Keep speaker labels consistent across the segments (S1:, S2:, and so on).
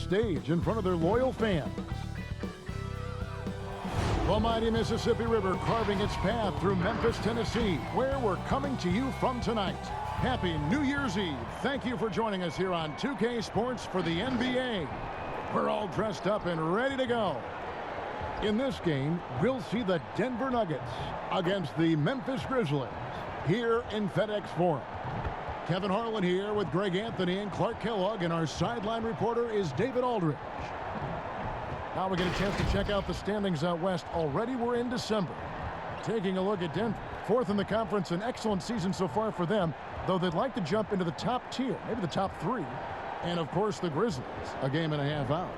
S1: stage in front of their loyal fans. The mighty Mississippi River carving its path through Memphis, Tennessee, where we're coming to you from tonight. Happy New Year's Eve. Thank you for joining us here on 2K Sports for the NBA. We're all dressed up and ready to go. In this game, we'll see the Denver Nuggets against the Memphis Grizzlies here in FedEx Forum. Kevin Harlan here with Greg Anthony and Clark Kellogg, and our sideline reporter is David Aldridge. Now we get a chance to check out the standings out west. Already we're in December. Taking a look at Denver, fourth in the conference, an excellent season so far for them, though they'd like to jump into the top tier, maybe the top three. And of course the Grizzlies, a game and a half out.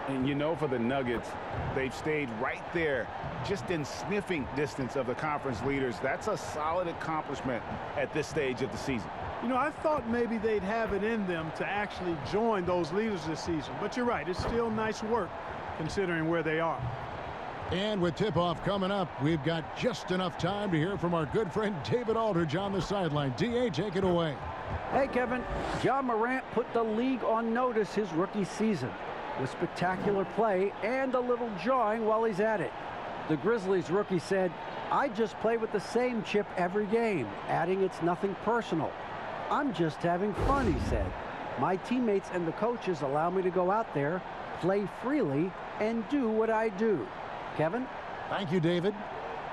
S2: And you know, for the Nuggets, they've stayed right there, just in sniffing distance of the conference leaders. That's a solid accomplishment at this stage of the season.
S3: You know, I thought maybe they'd have it in them to actually join those leaders this season. But you're right, it's still nice work considering where they are.
S1: And with tip-off coming up, we've got just enough time to hear from our good friend David Aldridge on the sideline. D.A., take it away.
S4: Hey, Kevin. John Morant put the league on notice his rookie season with spectacular play and a little jawing while he's at it. The Grizzlies rookie said, "I just play with the same chip every game," adding it's nothing personal. "I'm just having fun," he said. "My teammates and the coaches allow me to go out there, play freely, and do what I do." Kevin?
S1: Thank you, David.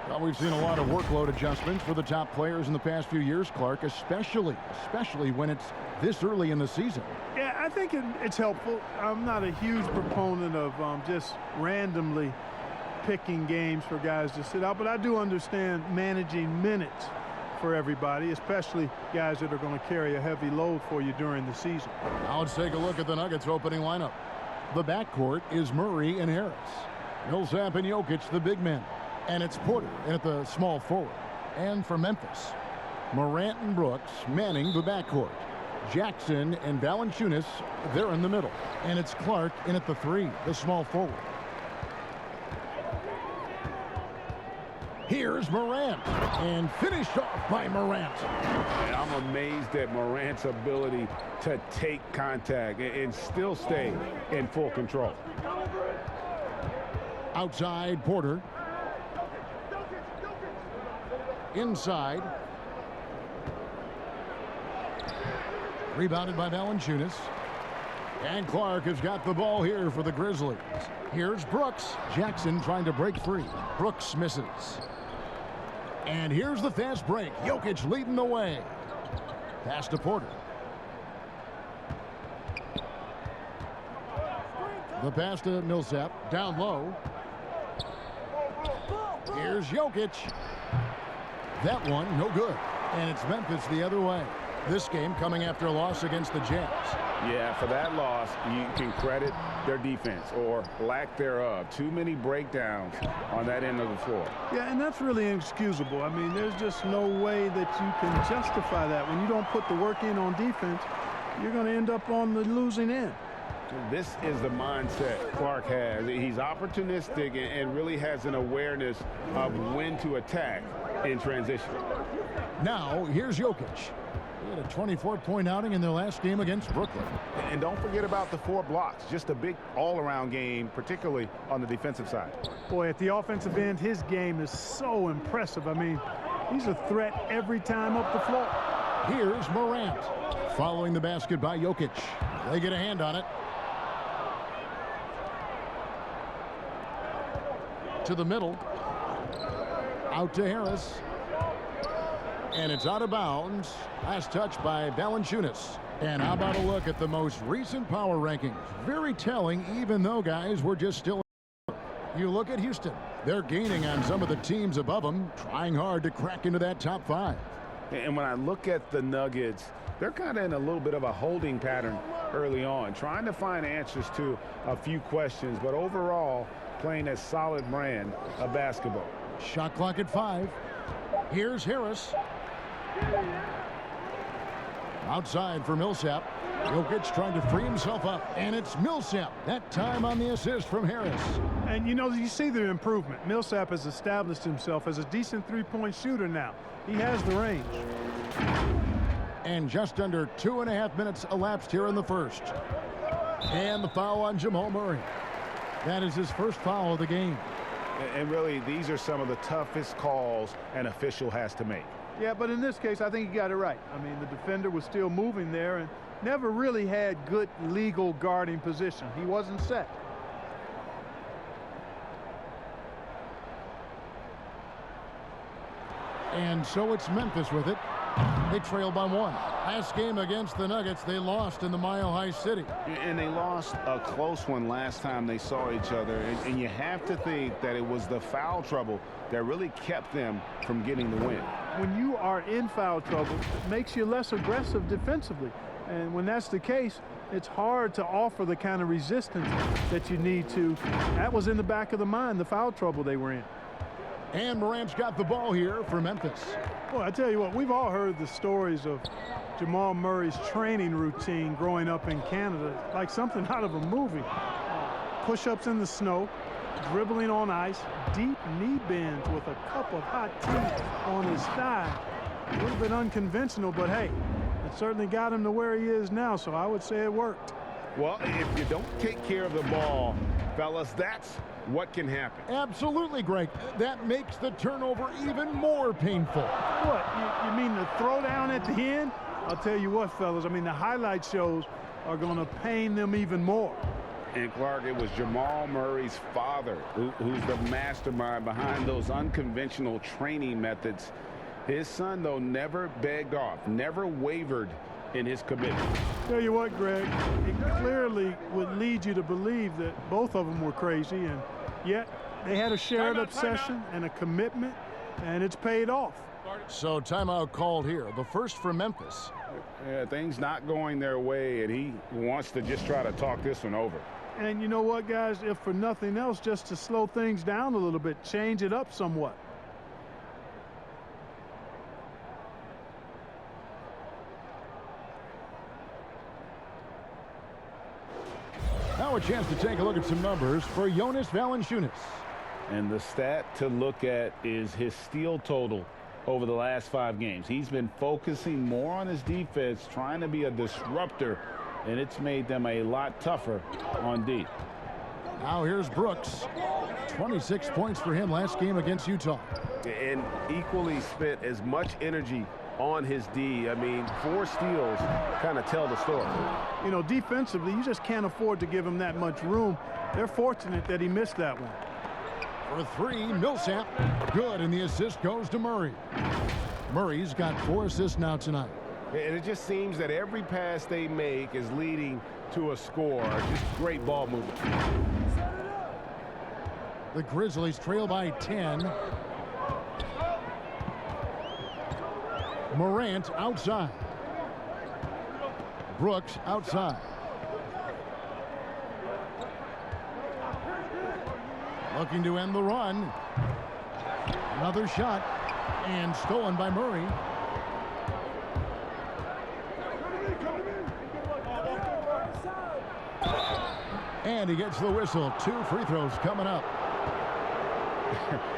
S1: Well, we've seen a lot of workload adjustments for the top players in the past few years, Clark, especially when it's this early in the season.
S3: Yeah, I think it's helpful. I'm not a huge proponent of just randomly picking games for guys to sit out, but I do understand managing minutes for everybody, especially guys that are going to carry a heavy load for you during the season.
S1: Now let's take a look at the Nuggets opening lineup. The backcourt is Murray and Harris. Millsap and Jokic, the big men. And it's Porter at the small forward. And for Memphis, Morant and Brooks manning the backcourt. Jackson and Valanciunas, they're in the middle. And it's Clark in at the three, the small forward. Here's Morant, and finished off by Morant.
S2: And I'm amazed at Morant's ability to take contact and still stay in full control.
S1: Outside, Porter. Inside. Rebounded by Valanciunas. And Clark has got the ball here for the Grizzlies. Here's Brooks. Jackson trying to break free. Brooks misses. And here's the fast break. Jokic leading the way. Pass to Porter. The pass to Millsap. Down low. Here's Jokic. That one, no good. And it's Memphis the other way. This game coming after a loss against the Jazz.
S2: Yeah, for that loss, you can credit their defense or lack thereof. Too many breakdowns on that end of the floor.
S3: Yeah, and that's really inexcusable. I mean, there's just no way that you can justify that. When you don't put the work in on defense, you're going to end up on the losing end.
S2: This is the mindset Clark has. He's opportunistic and really has an awareness of when to attack in transition.
S1: Now, here's Jokic. He had a 24-point outing in their last game against Brooklyn.
S2: And don't forget about the 4 blocks. Just a big all-around game, particularly on the defensive side.
S3: Boy, at the offensive end, his game is so impressive. I mean, he's a threat every time up the floor.
S1: Here's Morant. Following the basket by Jokic. They get a hand on it. To the middle. Out to Harris. And it's out of bounds. Last touch by Valanciunas. And how about a look at the most recent power rankings? Very telling, even though, guys, we're just still. You look at Houston. They're gaining on some of the teams above them, trying hard to crack into that top 5.
S2: And when I look at the Nuggets, they're kind of in a little bit of a holding pattern early on, trying to find answers to a few questions, but overall playing a solid brand of basketball.
S1: Shot clock at 5. Here's Harris. Outside for Millsap. Jokic trying to free himself up, and it's Millsap. That time on the assist from Harris.
S3: And, you know, you see the improvement. Millsap has established himself as a decent three-point shooter now. He has the range.
S1: And just under 2.5 minutes elapsed here in the first. And the foul on Jamal Murray. That is his first foul of the game.
S2: And really, these are some of the toughest calls an official has to make.
S3: Yeah, but in this case, I think he got it right. I mean, the defender was still moving there and never really had good legal guarding position. He wasn't set.
S1: And so it's Memphis with it. They trail by 1. Last game against the Nuggets, they lost in the Mile High City.
S2: And they lost a close one last time they saw each other. And you have to think that it was the foul trouble that really kept them from getting the win.
S3: When you are in foul trouble, it makes you less aggressive defensively. And when that's the case, it's hard to offer the kind of resistance that you need to. That was in the back of the mind, the foul trouble they were in.
S1: And Morant's got the ball here for Memphis.
S3: Well, I tell you what, we've all heard the stories of Jamal Murray's training routine growing up in Canada, like something out of a movie. Push-ups in the snow, dribbling on ice, deep knee bends with a cup of hot tea on his thigh. A little bit unconventional, but hey, it certainly got him to where he is now, so I would say it worked.
S2: Well, if you don't take care of the ball, fellas, that's what can happen.
S1: Absolutely, Greg. That makes the turnover even more painful.
S3: What, you mean the throwdown at the end? I'll tell you what, fellas, I mean, the highlight shows are going to pain them even more.
S2: And Clark, it was Jamal Murray's father who's the mastermind behind those unconventional training methods. His son, though, never begged off, never wavered in his commitment.
S3: Tell you what, Greg, it clearly would lead you to believe that both of them were crazy, and yet they had a shared obsession and a commitment, and it's paid off.
S1: So timeout called here, the first for Memphis.
S2: Yeah, things not going their way, and he wants to just try to talk this one over.
S3: And you know what, guys, if for nothing else, just to slow things down a little bit, change it up somewhat.
S1: Now a chance to take a look at some numbers for Jonas Valanciunas.
S2: And the stat to look at is his steal total over the last 5 games. He's been focusing more on his defense, trying to be a disruptor, and it's made them a lot tougher on D.
S1: Now here's Brooks. 26 points for him last game against Utah.
S5: And equally spent as much energy on his D. I mean, 4 steals kind of tell the story.
S3: You know, defensively, you just can't afford to give him that much room. They're fortunate that he missed that one.
S1: For 3, Millsap. Good, and the assist goes to Murray. Murray's got 4 assists now tonight.
S5: And it just seems that every pass they make is leading to a score. Just great ball movement.
S1: The Grizzlies trail by 10. Morant outside. Brooks outside. Looking to end the run. Another shot. And stolen by Murray. And he gets the whistle. 2 free throws coming up.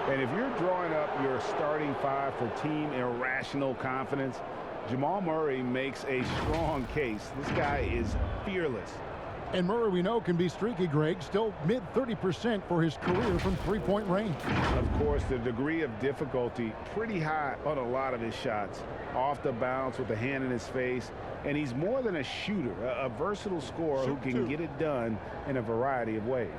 S2: And if you're drawing up your starting 5 for team irrational confidence, Jamal Murray makes a strong case. This guy is fearless.
S1: And Murray, we know, can be streaky, Greg. Still mid 30% for his career from 3-point range.
S2: Of course, the degree of difficulty pretty high on a lot of his shots. Off the bounce with a hand in his face. And he's more than a shooter, a versatile scorer who can get it done in a variety of ways.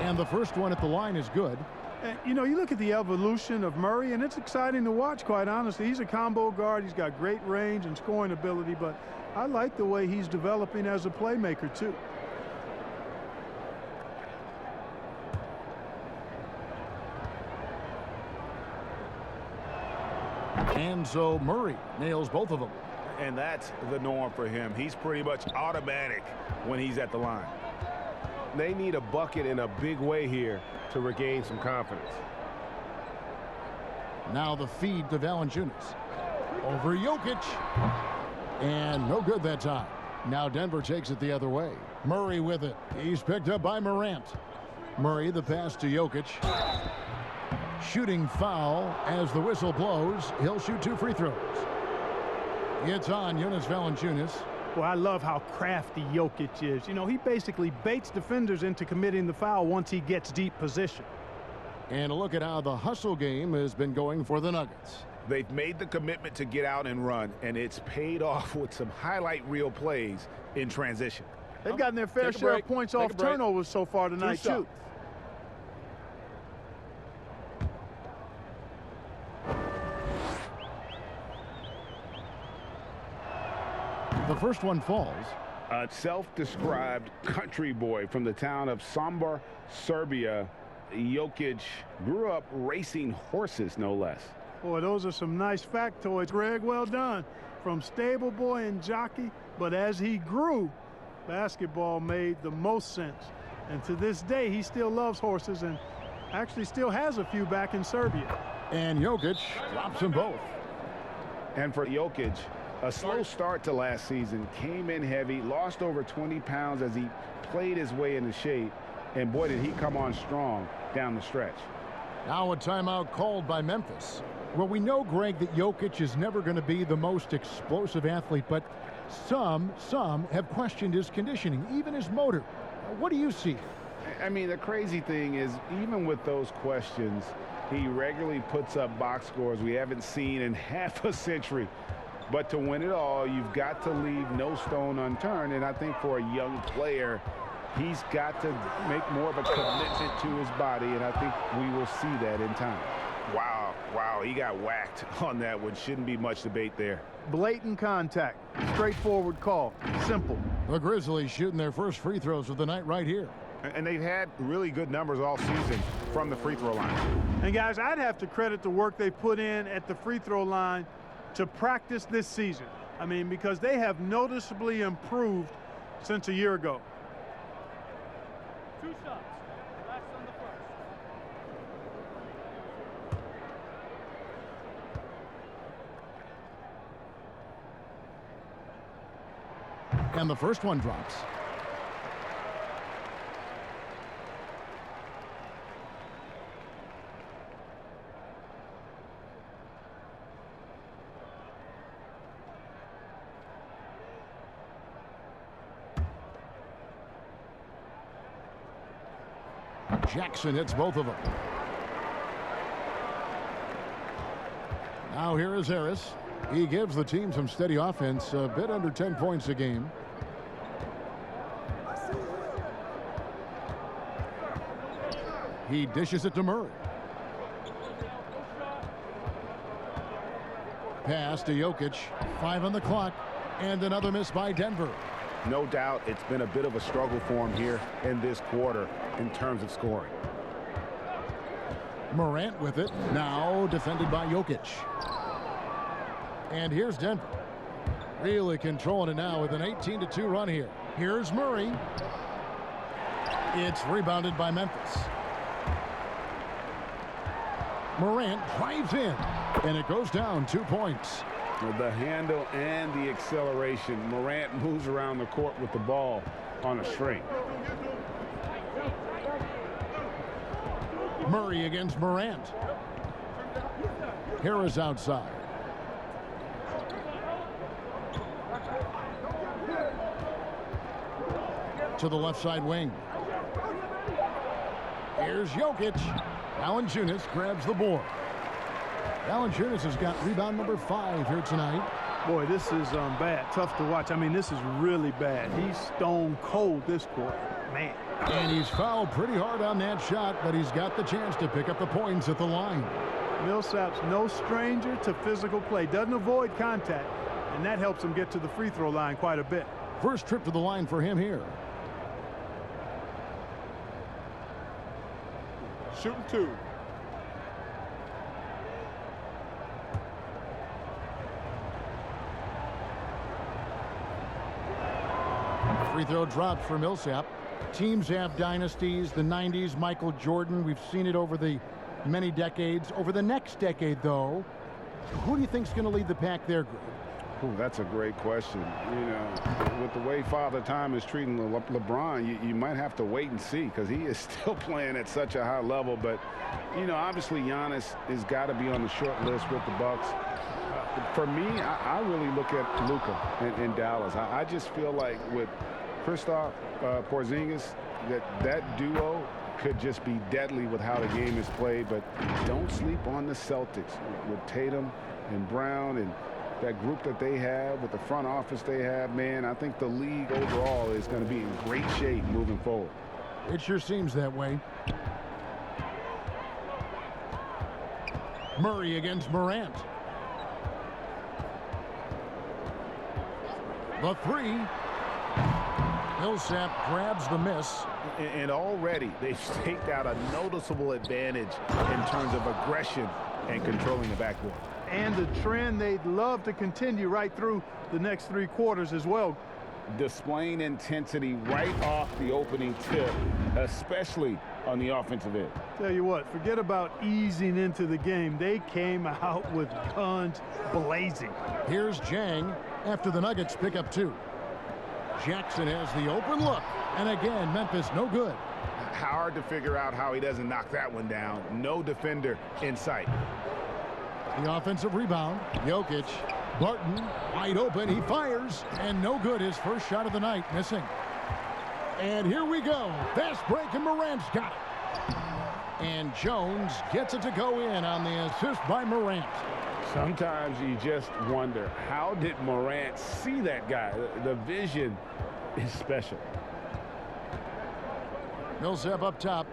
S1: And the first one at the line is good.
S3: And, you know, you look at the evolution of Murray, and it's exciting to watch, quite honestly. He's a combo guard. He's got great range and scoring ability, but I like the way he's developing as a playmaker, too.
S1: And so Murray nails both of them.
S2: And that's the norm for him. He's pretty much automatic when he's at the line.
S5: They need a bucket in a big way here to regain some confidence.
S1: Now the feed to Valanciunas. Over Jokic. And no good that time. Now Denver takes it the other way. Murray with it. He's picked up by Morant. Murray, the pass to Jokic. Shooting foul as the whistle blows. He'll shoot 2 free throws. It's on Jonas Valanciunas.
S3: Well, I love how crafty Jokic is. You know, he basically baits defenders into committing the foul once he gets deep position.
S1: And a look at how the hustle game has been going for the Nuggets.
S2: They've made the commitment to get out and run, and it's paid off with some highlight reel plays in transition.
S3: They've gotten their fair share of points off turnovers so far tonight, too.
S1: The first one falls.
S2: A self-described country boy from the town of Sombor, Serbia, Jokic grew up racing horses, no less.
S3: Boy, those are some nice factoids, Greg. Well done. From stable boy and jockey, but as he grew, basketball made the most sense. And to this day, he still loves horses and actually still has a few back in Serbia.
S1: And Jokic drops them both.
S2: And for Jokic, a slow start to last season, came in heavy, lost over 20 pounds as he played his way into shape, and boy, did he come on strong down the stretch.
S1: Now a timeout called by Memphis. Well, we know, Greg, that Jokic is never going to be the most explosive athlete, but some have questioned his conditioning, even his motor. What do you see?
S2: I mean, the crazy thing is, even with those questions, he regularly puts up box scores we haven't seen in half a century. But to win it all, you've got to leave no stone unturned. And I think for a young player, he's got to make more of a commitment to his body. And I think we will see that in time. Wow, he got whacked on that one. Shouldn't be much debate there.
S3: Blatant contact. Straightforward call. Simple.
S1: The Grizzlies shooting their first free throws of the night right here.
S2: And they've had really good numbers all season from the free throw line.
S3: And guys, I'd have to credit the work they put in at the free throw line to practice this season. I mean, because they have noticeably improved since a year ago.
S6: 2 shots. Last on the first.
S1: And the first one drops. Jackson hits both of them. Now here is Harris. He gives the team some steady offense, a bit under 10 points a game. He dishes it to Murray. Pass to Jokic. 5 on the clock. And another miss by Denver.
S2: No doubt it's been a bit of a struggle for him here in this quarter in terms of scoring.
S1: Morant with it. Now defended by Jokic. And here's Denver. Really controlling it now with an 18-2 run here. Here's Murray. It's rebounded by Memphis. Morant drives in. And it goes down 2 points.
S2: With the handle and the acceleration, Morant moves around the court with the ball on a string.
S1: Murray against Morant. Harris outside. To the left side wing. Here's Jokic. Valanciunas grabs the board. Valanciunas has got rebound number 5 here tonight.
S3: Boy, this is bad. Tough to watch. I mean, this is really bad. He's stone cold this quarter. Man.
S1: And he's fouled pretty hard on that shot, but he's got the chance to pick up the points at the line.
S3: Millsap's no stranger to physical play. Doesn't avoid contact, and that helps him get to the free throw line quite a bit.
S1: First trip to the line for him here.
S2: Shooting 2.
S1: Free throw dropped for Millsap. Teams have dynasties. The 90s, Michael Jordan. We've seen it over the many decades. Over the next decade, though, who do you think is going to lead the pack there, Greg?
S2: Ooh, that's a great question. You know, with the way Father Time is treating LeBron, you might have to wait and see because he is still playing at such a high level. But, you know, obviously Giannis has got to be on the short list with the Bucks. For me, I really look at Luka in Dallas. I just feel like with Kristaps Porzingis, that duo could just be deadly with how the game is played. But don't sleep on the Celtics with Tatum and Brown and that group that they have with the front office they have. Man, I think the league overall is going to be in great shape moving forward.
S1: It sure seems that way. Murray against Morant. The three. Millsap grabs the miss.
S2: And already they've staked out a noticeable advantage in terms of aggression and controlling the backcourt.
S3: And the trend they'd love to continue right through the next 3 quarters as well.
S2: Displaying intensity right off the opening tip, especially on the offensive end.
S3: Tell you what, forget about easing into the game. They came out with guns blazing.
S1: Here's Jang after the Nuggets pick up 2. Jackson has the open look. And again, Memphis no good.
S2: Hard to figure out how he doesn't knock that one down. No defender in sight.
S1: The offensive rebound. Jokic. Barton wide open. He fires. And no good. His first shot of the night missing. And here we go. Fast break and Morant's got it. And Jones gets it to go in on the assist by Morant.
S2: Sometimes you just wonder, how did Morant see that guy? The vision is special.
S1: Millsap up top.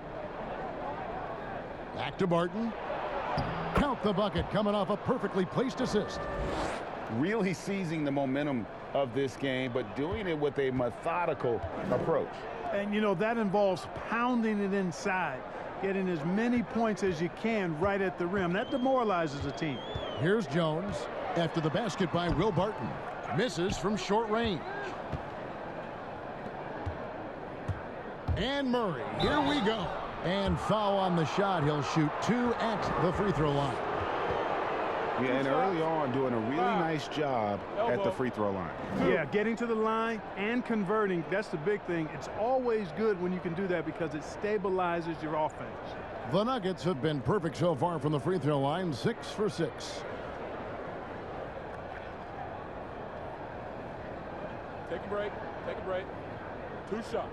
S1: Back to Barton. Count the bucket coming off a perfectly placed assist.
S2: Really seizing the momentum of this game, but doing it with a methodical approach.
S3: And, you know, that involves pounding it inside, getting as many points as you can right at the rim. That demoralizes a team.
S1: Here's Jones after the basket by Will Barton. Misses from short range. And Murray, here we go. And foul on the shot. He'll shoot 2 at the free throw line.
S2: Yeah, and early on doing a really nice job at the free throw line.
S3: Yeah, getting to the line and converting, that's the big thing. It's always good when you can do that because it stabilizes your offense.
S1: The Nuggets have been perfect so far from the free throw line, 6 for 6.
S6: Take a break. Take a break. 2 shots.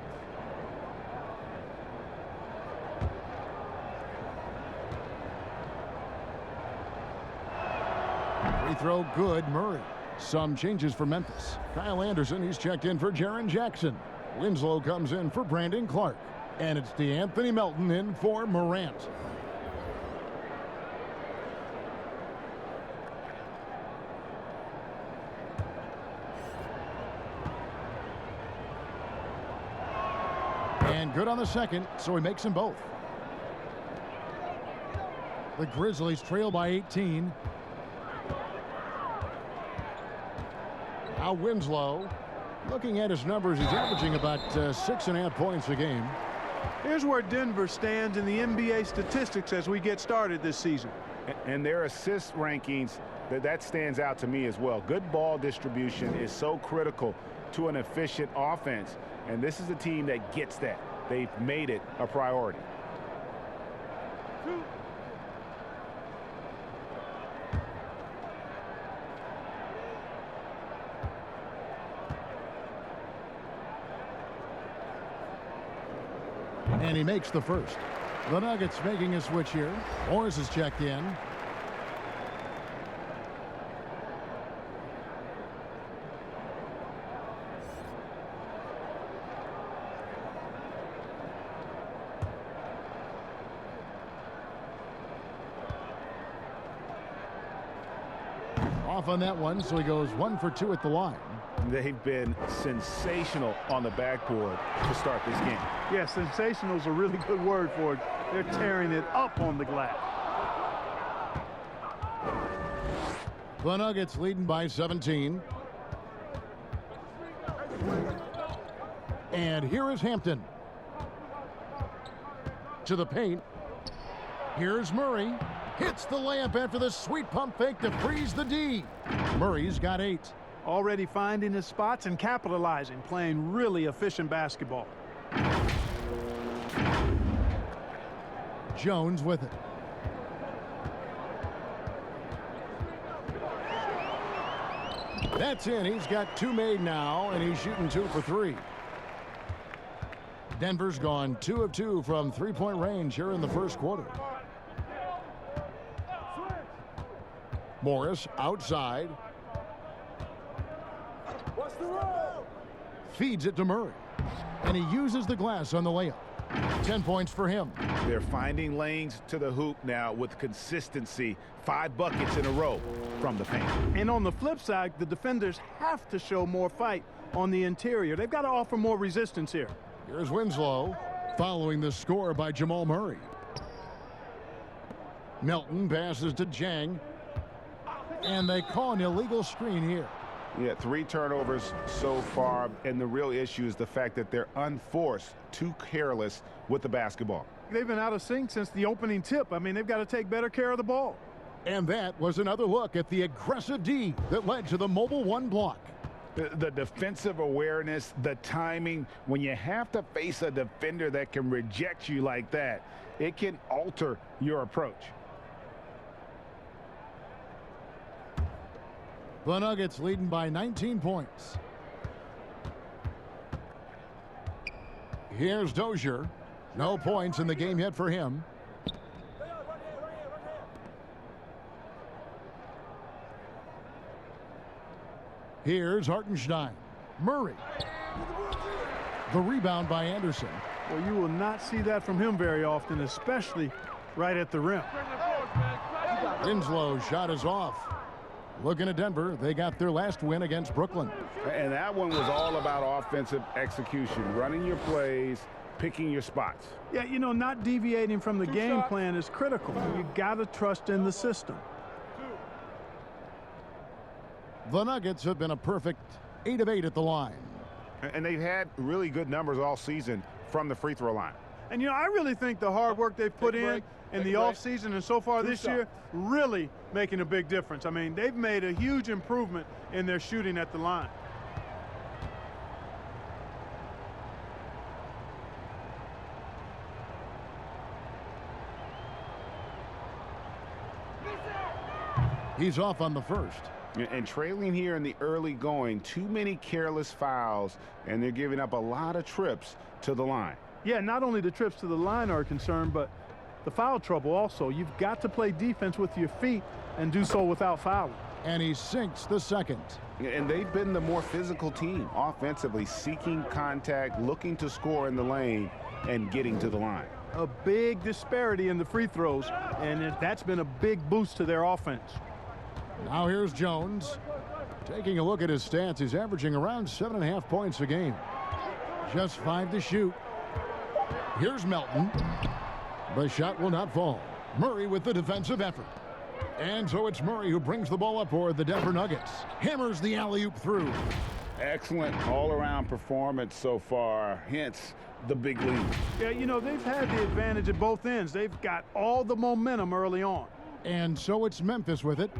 S1: Free throw good. Murray. Some changes for Memphis. Kyle Anderson, he's checked in for Jaren Jackson. Winslow comes in for Brandon Clark. And it's DeAnthony Melton in for Morant. And good on the second, so he makes them both. The Grizzlies trail by 18. Now Winslow, looking at his numbers, he's averaging about 6.5 points a game.
S3: Here's where Denver stands in the NBA statistics as we get started this season.
S2: And their assist rankings, that stands out to me as well. Good ball distribution is so critical to an efficient offense. And this is a team that gets that. They've made it a priority.
S1: And he makes the first. The Nuggets making a switch here. Morris is checked in. Off on that one, so he goes 1 for 2 at the line.
S2: They've been sensational on the backboard to start this game.
S3: Yeah, sensational is a really good word for it. They're tearing it up on the glass.
S1: The Nuggets leading by 17. And here is Hampton. To the paint. Here's Murray. Hits the layup after the sweet pump fake to freeze the D. Murray's got 8.
S3: Already finding his spots and capitalizing, playing really efficient basketball.
S1: Jones with it. That's in. He's got 2 made now, and he's shooting 2 for 3. Denver's gone 2 of 2 from three-point range here in the first quarter. Morris outside. Feeds it to Murray. And he uses the glass on the layup. 10 points for him.
S2: They're finding lanes to the hoop now with consistency. 5 buckets in a row from the paint.
S3: And on the flip side, the defenders have to show more fight on the interior. They've got to offer more resistance here.
S1: Here's Winslow following the score by Jamal Murray. Melton passes to Jang. And they call an illegal screen here.
S2: Yeah, 3 turnovers so far, and the real issue is the fact that they're unforced, too careless with the basketball.
S3: They've been out of sync since the opening tip. I mean, they've got to take better care of the ball.
S1: And that was another look at the aggressive D that led to the mobile 1 block.
S2: The defensive awareness, the timing, when you have to face a defender that can reject you like that, it can alter your approach.
S1: The Nuggets leading by 19 points. Here's Dozier. No points in the game yet for him. Here's Hartenstein. Murray. The rebound by Anderson.
S3: Well, you will not see that from him very often, especially right at the rim.
S1: Winslow's shot is off. Looking at Denver, they got their last win against Brooklyn.
S2: And that one was all about offensive execution, running your plays, picking your spots.
S3: Yeah, you know, not deviating from the game plan is critical. You got to trust in the system.
S1: The Nuggets have been a perfect 8 of 8 at the line.
S2: And they've had really good numbers all season from the free throw line.
S3: And, you know, I really think the hard work they've put in the offseason and so far this year really making a big difference. I mean, they've made a huge improvement in their shooting at the line.
S1: He's off on the first.
S2: And trailing here in the early going, too many careless fouls, and they're giving up a lot of trips to the line.
S3: Yeah, not only the trips to the line are concerned, but the foul trouble also. You've got to play defense with your feet and do so without fouling.
S1: And he sinks the second.
S2: And they've been the more physical team offensively, seeking contact, looking to score in the lane, and getting to the line.
S3: A big disparity in the free throws, and that's been a big boost to their offense.
S1: Now here's Jones. Taking a look at his stats, he's averaging around 7.5 points a game. Just 5 to shoot. Here's Melton. The shot will not fall. Murray with the defensive effort. And so it's Murray who brings the ball up for the Denver Nuggets. Hammers the alley-oop through.
S2: Excellent all-around performance so far, hence the big lead.
S3: Yeah, you know, they've had the advantage at both ends. They've got all the momentum early on.
S1: And so it's Memphis with it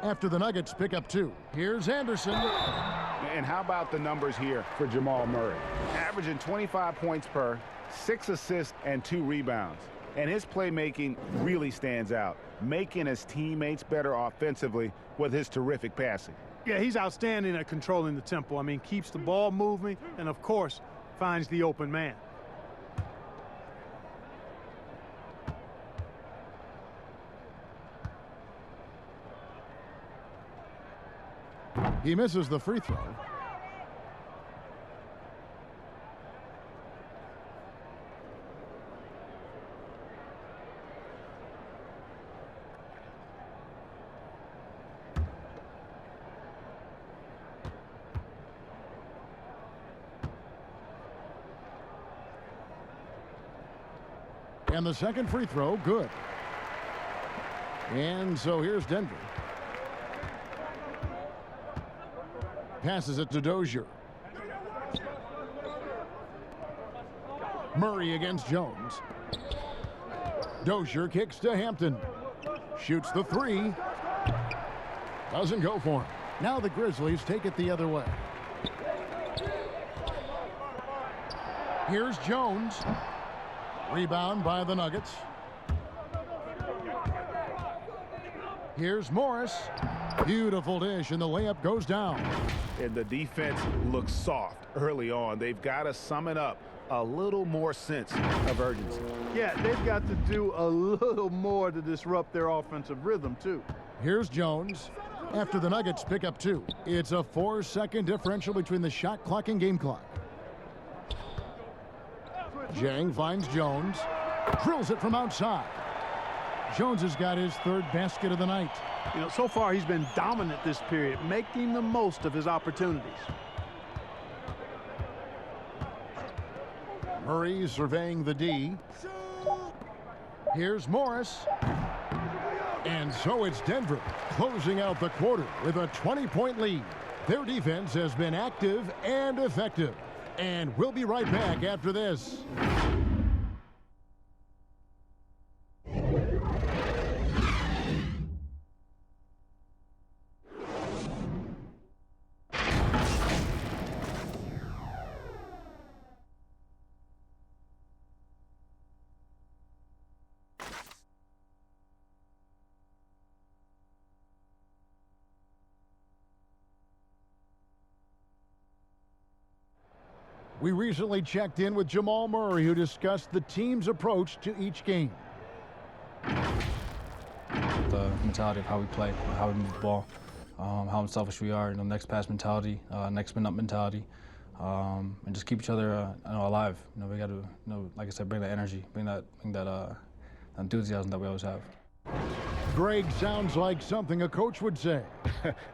S1: after the Nuggets pick up 2. Here's Anderson.
S2: And how about the numbers here for Jamal Murray? Averaging 25 points per, 6 assists, and 2 rebounds. And his playmaking really stands out, making his teammates better offensively with his terrific passing.
S3: Yeah, he's outstanding at controlling the tempo. I mean, keeps the ball moving and, of course, finds the open man.
S1: He misses the free throw. And the second free throw, good. And so here's Denver. Passes it to Dozier. Murray against Jones. Dozier kicks to Hampton. Shoots the three. Doesn't go for him. Now the Grizzlies take it the other way. Here's Jones. Rebound by the Nuggets. Here's Morris. Beautiful dish, and the layup goes down.
S2: And the defense looks soft early on. They've got to sum it up. A little more sense of urgency.
S3: Yeah, they've got to do a little more to disrupt their offensive rhythm, too.
S1: Here's Jones. After the Nuggets pick up 2, it's a 4-second differential between the shot clock and game clock. Jang finds Jones. Drills it from outside. Jones has got his 3rd basket of the night.
S3: You know, so far he's been dominant this period, making the most of his opportunities.
S1: Murray surveying the D. Here's Morris. And so it's Denver closing out the quarter with a 20-point lead. Their defense has been active and effective. And we'll be right back after this. We recently checked in with Jamal Murray, who discussed the team's approach to each game.
S7: The mentality of how we play, how we move the ball, how unselfish we are, next pass mentality, next man up mentality, and just keep each other alive. We got to, like I said, bring that energy, bring that enthusiasm that we always have.
S1: Greg sounds like something a coach would say.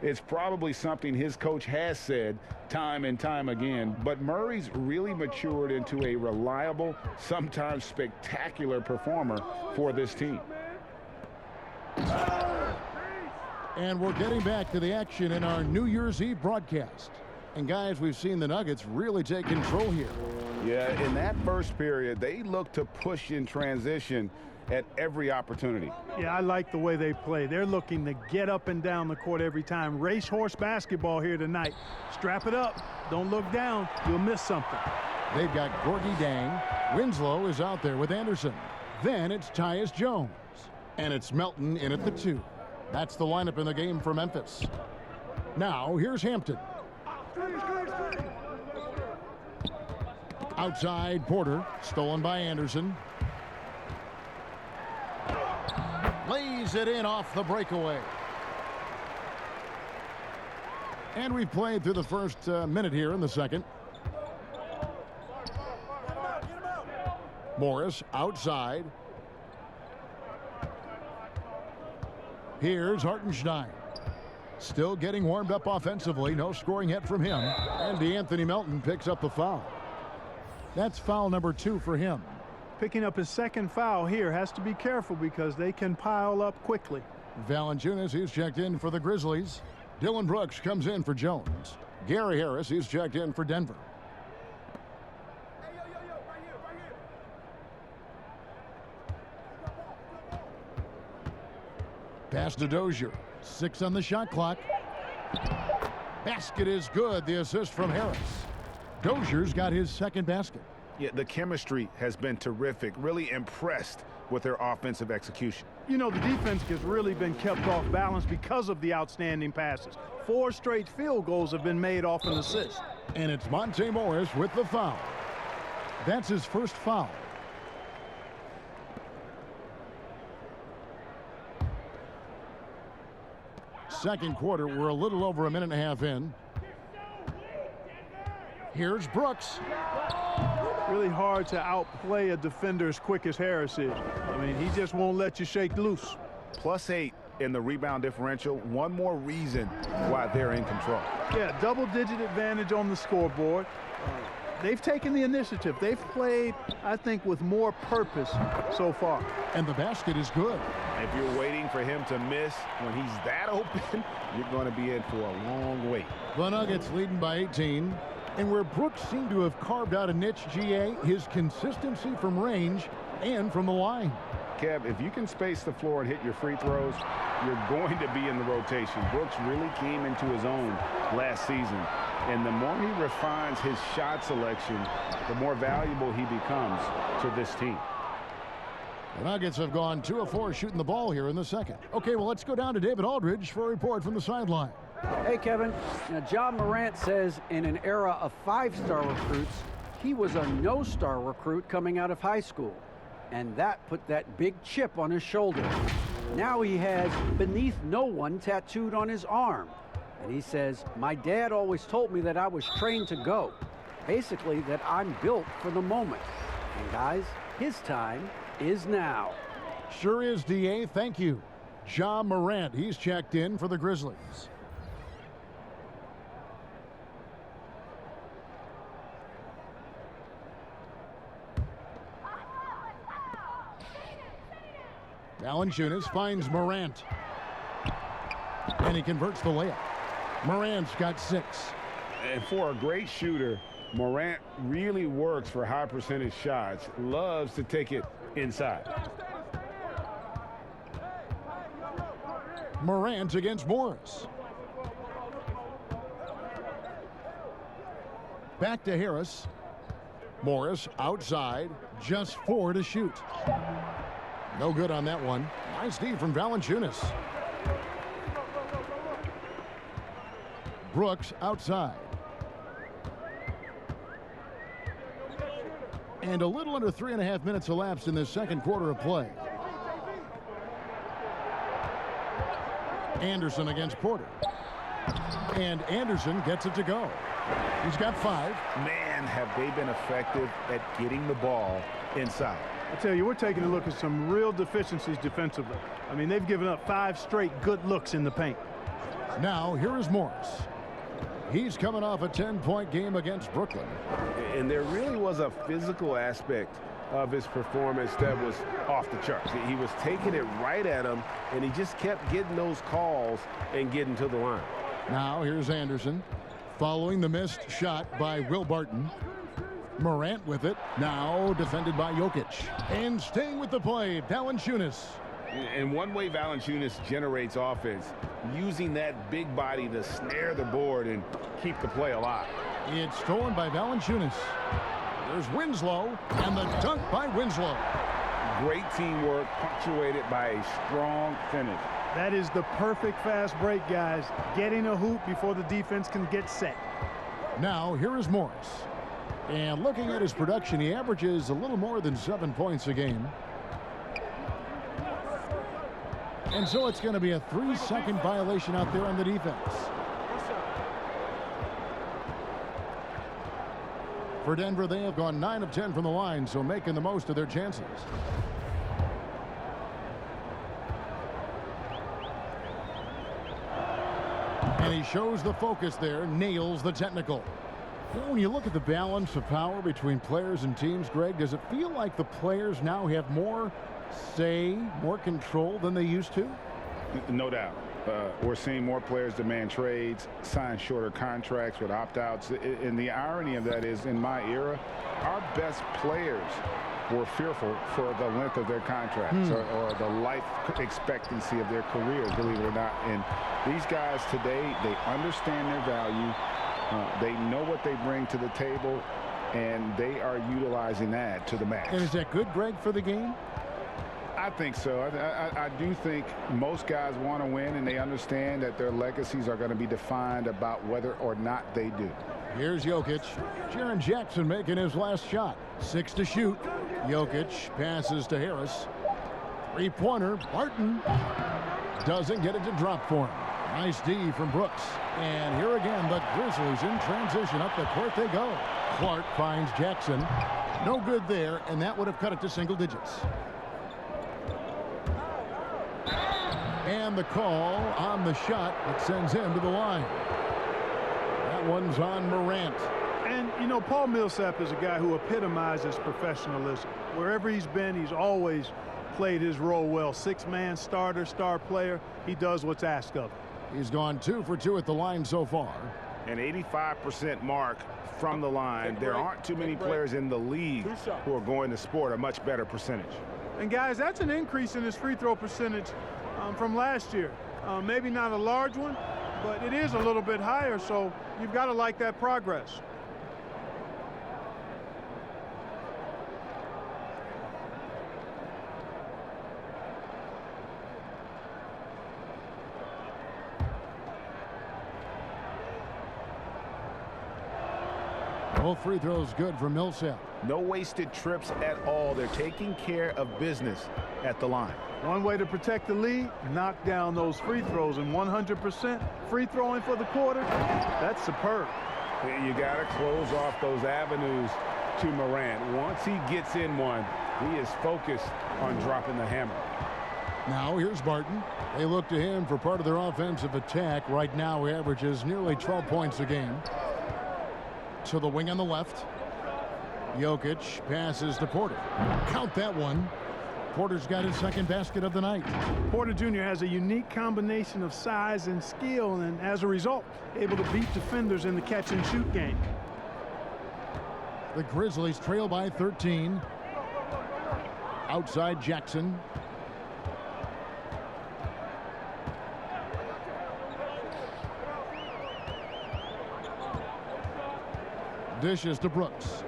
S2: It's probably something his coach has said time and time again, but Murray's really matured into a reliable, sometimes spectacular performer for this team.
S1: And we're getting back to the action in our New Year's Eve broadcast. And guys, we've seen the Nuggets really take control here.
S2: Yeah, in that first period, they looked to push in transition at every opportunity.
S3: Yeah, I like the way they play. They're looking to get up and down the court every time. Racehorse basketball here tonight. Strap it up. Don't look down. You'll miss something.
S1: They've got Gorgie Dang. Winslow is out there with Anderson. Then it's Tyus Jones. And it's Melton in at the 2. That's the lineup in the game for Memphis. Now, here's Hampton. Outside, Porter. Stolen by Anderson. Lays it in off the breakaway. And we've played through the first minute here in the second. Morris outside. Here's Hartenstein. Still getting warmed up offensively. No scoring yet from him. And DeAnthony Melton picks up the foul. That's foul number 2 for him.
S3: Picking up his 2nd foul here. Has to be careful because they can pile up quickly.
S1: Valanciunas, he's checked in for the Grizzlies. Dylan Brooks comes in for Jones. Gary Harris, he's checked in for Denver. Pass to Dozier. 6 on the shot clock. Basket is good. The assist from Harris. Dozier's got his 2nd basket.
S2: Yeah, the chemistry has been terrific. Really impressed with their offensive execution.
S3: You know, the defense has really been kept off balance because of the outstanding passes. 4 straight field goals have been made off an assist.
S1: And it's Monte Morris with the foul. That's his first foul. Second quarter, we're a little over a minute and a half in. Here's Brooks.
S3: Really hard to outplay a defender as quick as Harris is. I mean, he just won't let you shake loose.
S2: +8 in the rebound differential. One more reason why they're in control.
S3: Yeah, double-digit advantage on the scoreboard. They've taken the initiative. They've played, I think, with more purpose so far.
S1: And the basket is good.
S2: If you're waiting for him to miss when he's that open, you're going to be in for a long wait.
S1: The Nuggets leading by 18. And where Brooks seemed to have carved out a niche, GA, his consistency from range and from the line.
S2: Kev, if you can space the floor and hit your free throws, you're going to be in the rotation. Brooks really came into his own last season. And the more he refines his shot selection, the more valuable he becomes to this team.
S1: The Nuggets have gone 2 of 4 shooting the ball here in the second. Okay, well, let's go down to David Aldridge for a report from the sideline.
S4: Hey, Kevin. Now, John Morant says in an era of 5-star recruits, he was a no-star recruit coming out of high school. And that put that big chip on his shoulder. Now he has "beneath no one" tattooed on his arm. And he says, my dad always told me that I was trained to go. Basically, that I'm built for the moment. And guys, his time is now.
S1: Sure is, DA. Thank you. John Morant, he's checked in for the Grizzlies. Valanciunas finds Morant. And he converts the layup. Morant's got 6.
S2: And for a great shooter, Morant really works for high percentage shots. Loves to take it inside.
S1: Morant against Morris. Back to Harris. Morris outside. Just 4 to shoot. No good on that one. Nice D from Valanciunas. Brooks outside. And a little under 3.5 minutes elapsed in this second quarter of play. Anderson against Porter. And Anderson gets it to go. He's got 5.
S2: Man, have they been effective at getting the ball inside.
S3: I tell you, we're taking a look at some real deficiencies defensively. I mean, they've given up 5 straight good looks in the paint.
S1: Now, here is Morris. He's coming off a 10-point game against Brooklyn.
S5: And there really was a physical aspect of his performance that was off the charts. He was taking it right at him, and he just kept getting those calls and getting to the line.
S1: Now, here's Anderson following the missed shot by Will Barton. Morant with it. Now defended by Jokic. And staying with the play, Valanciunas.
S2: And one way Valanciunas generates offense, using that big body to snare the board and keep the play alive.
S1: It's stolen by Valanciunas. There's Winslow, and the dunk by Winslow.
S2: Great teamwork, punctuated by a strong finish.
S3: That is the perfect fast break, guys. Getting a hoop before the defense can get set.
S1: Now, here is Morris. And looking at his production, he averages a little more than 7 points a game. And so it's going to be a 3-second violation out there on the defense. For Denver, they have gone 9 of 10 from the line, so making the most of their chances. And he shows the focus there, nails the technical. When you look at the balance of power between players and teams, Greg, does it feel like the players now have more say, more control than they used to?
S2: No doubt. We're seeing more players demand trades, sign shorter contracts with opt-outs. And the irony of that is, in my era, our best players were fearful for the length of their contracts or the life expectancy of their careers, believe it or not. And these guys today, they understand their value. They know what they bring to the table, and they are utilizing that to the max.
S1: And is that good, Greg, for the game?
S2: I think so. I do think most guys want to win, and they understand that their legacies are going to be defined about whether or not they do.
S1: Here's Jokic. Jaren Jackson making his last shot. 6 to shoot. Jokic passes to Harris. Three-pointer. Barton doesn't get it to drop for him. Nice D from Brooks. And here again, the Grizzlies in transition. Up the court they go. Clark finds Jackson. No good there, and that would have cut it to single digits. And the call on the shot that sends him to the line. That one's on Morant.
S3: And, you know, Paul Millsap is a guy who epitomizes professionalism. Wherever he's been, he's always played his role well. 6-man starter, star player. He does what's asked of him.
S1: He's gone 2 for 2 at the line so far.
S2: An 85% mark from the line. There aren't too many players in the league who are going to sport a much better percentage.
S3: And guys, that's an increase in his free throw percentage from last year. Maybe not a large one, but it is a little bit higher, so you've got to like that progress.
S1: Both free throws good for Millsap.
S2: No wasted trips at all. They're taking care of business at the line.
S3: One way to protect the lead, knock down those free throws, and 100% free throwing for the quarter, that's superb.
S2: You got to close off those avenues to Morant. Once he gets in one, he is focused on dropping the hammer.
S1: Now here's Barton. They look to him for part of their offensive attack. Right now he averages nearly 12 points a game. To the wing on the left. Jokic passes to Porter. Count that one. Porter's got his second basket of the night.
S3: Porter Jr. has a unique combination of size and skill, and as a result, able to beat defenders in the catch-and-shoot game.
S1: The Grizzlies trail by 13. Outside Jackson. Dishes to Brooks.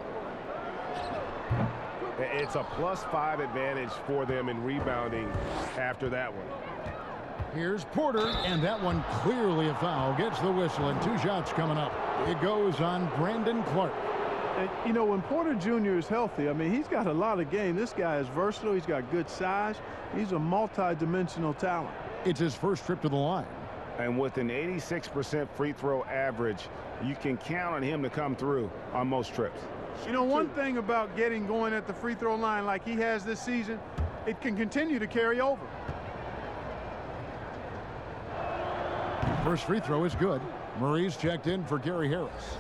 S5: It's a +5 advantage for them in rebounding after that one.
S1: Here's Porter, and that one clearly a foul. Gets the whistle, and 2 shots coming up. It goes on Brandon Clark.
S3: And, you know, when Porter Jr. is healthy, I mean, he's got a lot of game. This guy is versatile. He's got good size. He's a multi-dimensional talent.
S1: It's his first trip to the line.
S2: And with an 86% free throw average, you can count on him to come through on most trips.
S3: You know, one thing about getting going at the free throw line like he has this season, it can continue to carry over.
S1: First free throw is good. Murray's checked in for Gary Harris.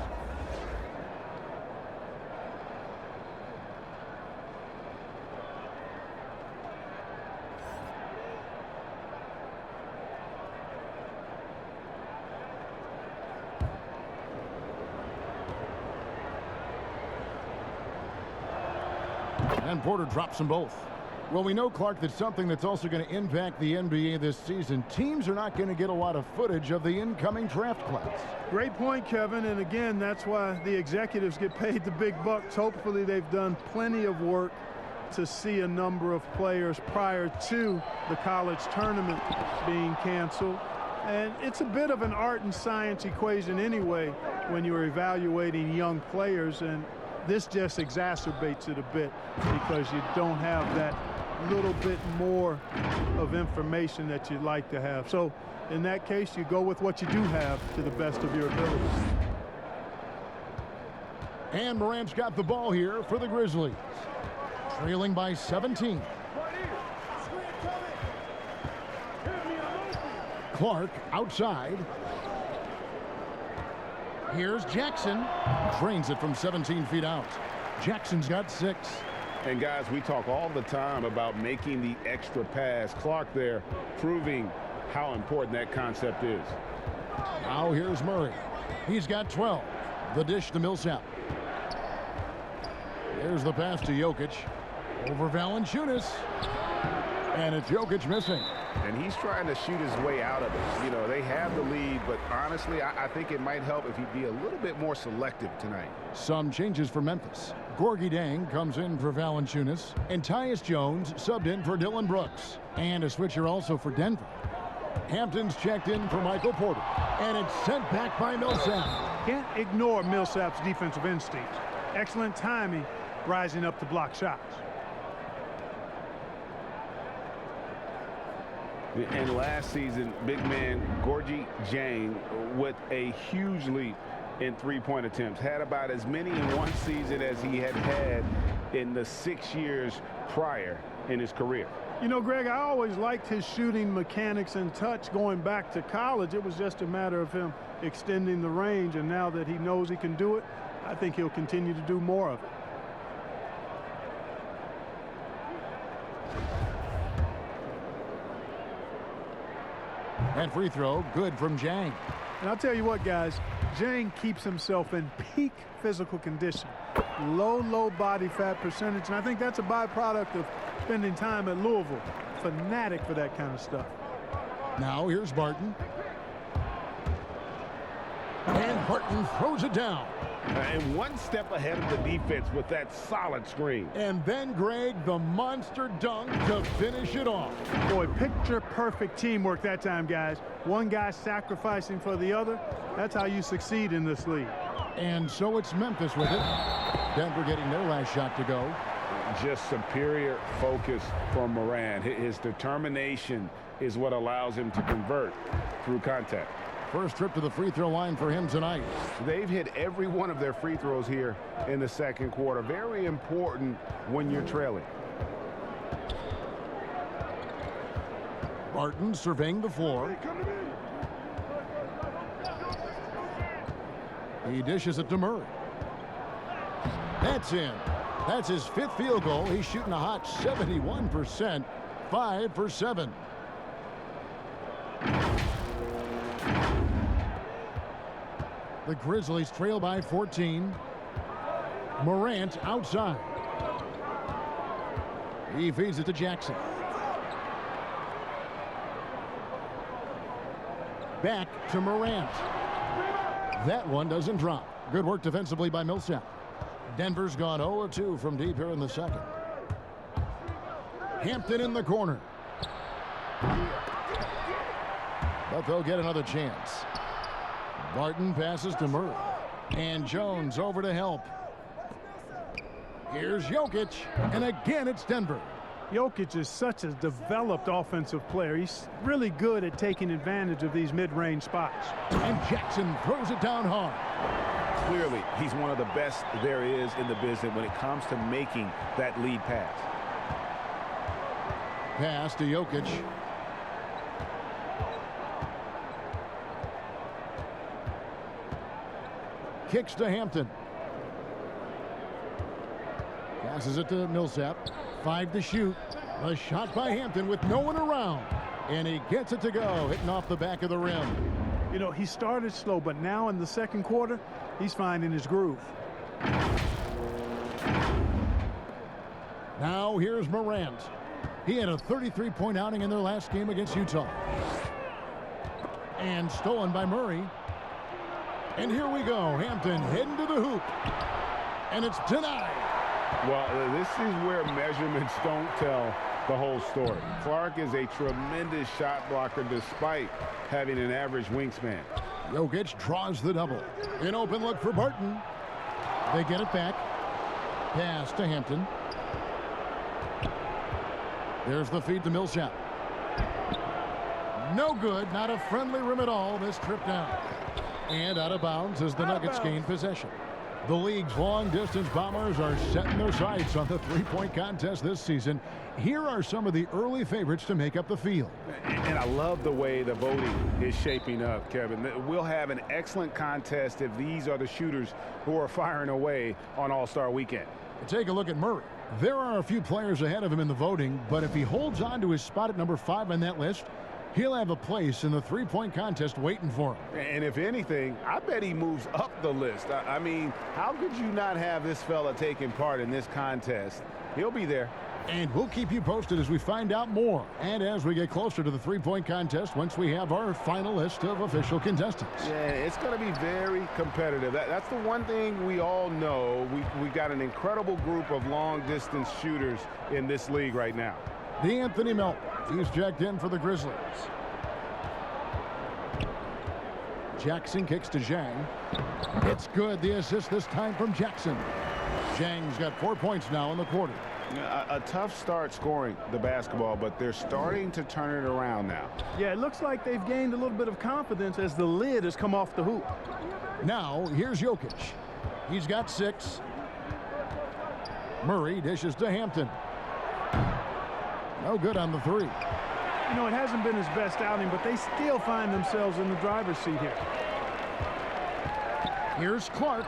S1: And Porter drops them both. Well, we know, Clark, that something that's also going to impact the NBA this season. Teams are not going to get a lot of footage of the incoming draft class.
S3: Great point, Kevin. And again, that's why the executives get paid the big bucks. Hopefully they've done plenty of work to see a number of players prior to the college tournament being canceled. And it's a bit of an art and science equation anyway when you're evaluating young players, and this just exacerbates it a bit because you don't have that little bit more of information that you'd like to have. So in that case, you go with what you do have to the best of your ability.
S1: And Morant's got the ball here for the Grizzlies. Trailing by 17. Clark outside. Here's Jackson. Drains it from 17 feet out. Jackson's got 6.
S2: And guys, we talk all the time about making the extra pass. Clark there proving how important that concept is.
S1: Now here's Murray. He's got 12. The dish to Millsap. There's the pass to Jokic. Over Valanciunas. And it's Jokic missing.
S2: And he's trying to shoot his way out of it. You know, they have the lead, but honestly, I think it might help if he'd be a little bit more selective tonight.
S1: Some changes for Memphis. Gorgie Dang comes in for Valanciunas, and Tyus Jones subbed in for Dylan Brooks. And a switcher also for Denver. Hampton's checked in for Michael Porter. And it's sent back by Millsap.
S3: Can't ignore Millsap's defensive instincts. Excellent timing, rising up to block shots.
S2: And last season, big man Gorgie Dang with a huge lead in three-point attempts. Had about as many in one season as he had in the 6 years prior in his career.
S3: You know, Greg, I always liked his shooting mechanics and touch going back to college. It was just a matter of him extending the range, and now that he knows he can do it, I think he'll continue to do more of it.
S1: And free throw, good from Dang.
S3: And I'll tell you what, guys, Dang keeps himself in peak physical condition. Low body fat percentage, and I think that's a byproduct of spending time at Louisville. Fanatic for that kind of stuff.
S1: Now here's Barton. And Barton throws it down.
S2: And one step ahead of the defense with that solid screen.
S1: And then Greg, the monster dunk to finish it off.
S3: Boy, picture-perfect teamwork that time, guys. One guy sacrificing for the other. That's how you succeed in this league.
S1: And so it's Memphis with it. Denver getting their last shot to go.
S2: Just superior focus from Moran. His determination is what allows him to convert through contact.
S1: First trip to the free throw line for him tonight.
S2: They've hit every one of their free throws here in the second quarter. Very important when you're trailing.
S1: Barton surveying the floor. He dishes it to Murray. That's in. That's his 5th field goal. He's shooting a hot 71%, 5 for 7. The Grizzlies trail by 14. Morant outside. He feeds it to Jackson. Back to Morant. That one doesn't drop. Good work defensively by Millsap. Denver's gone 0-2 from deep here in the second. Hampton in the corner. But they'll get another chance. Barton passes to Murray. And Jones over to help. Here's Jokic. And again, it's Denver.
S3: Jokic is such a developed offensive player. He's really good at taking advantage of these mid-range spots.
S1: And Jackson throws it down hard.
S2: Clearly, he's one of the best there is in the business when it comes to making that lead pass.
S1: Pass to Jokic. Kicks to Hampton. Passes it to Millsap. 5 to shoot. A shot by Hampton with no one around. And he gets it to go, hitting off the back of the rim.
S3: You know, he started slow, but now in the second quarter, he's finding his groove.
S1: Now here's Morant. He had a 33-point outing in their last game against Utah. And stolen by Murray. And here we go. Hampton heading to the hoop. And it's denied.
S2: Well, this is where measurements don't tell the whole story. Clark is a tremendous shot blocker despite having an average wingspan.
S1: Jokic draws the double. An open look for Barton. They get it back. Pass to Hampton. There's the feed to Millsap. No good. Not a friendly rim at all. This trip down. And out of bounds as the Nuggets gain possession. The league's long-distance Bombers are setting their sights on the three-point contest this season. Here are some of the early favorites to make up the field.
S2: And I love the way the voting is shaping up, Kevin. We'll have an excellent contest if these are the shooters who are firing away on All-Star Weekend.
S1: Take a look at Murray. There are a few players ahead of him in the voting, but if he holds on to his spot at number 5 on that list, he'll have a place in the three-point contest waiting for him.
S2: And if anything, I bet he moves up the list. I mean, how could you not have this fella taking part in this contest? He'll be there.
S1: And we'll keep you posted as we find out more and as we get closer to the three-point contest once we have our final list of official contestants.
S2: Yeah, it's going to be very competitive. That's the one thing we all know. We got an incredible group of long-distance shooters in this league right now.
S1: D'Anthony Melton. He's checked in for the Grizzlies. Jackson kicks to Zhang. It's good. The assist this time from Jackson. Zhang's got 4 points now in the quarter.
S2: A tough start scoring the basketball, but they're starting to turn it around now.
S3: Yeah, it looks like they've gained a little bit of confidence as the lid has come off the hoop.
S1: Now, here's Jokic. He's got 6. Murray dishes to Hampton. No good on the 3.
S3: You know, it hasn't been his best outing, but they still find themselves in the driver's seat here.
S1: Here's Clark.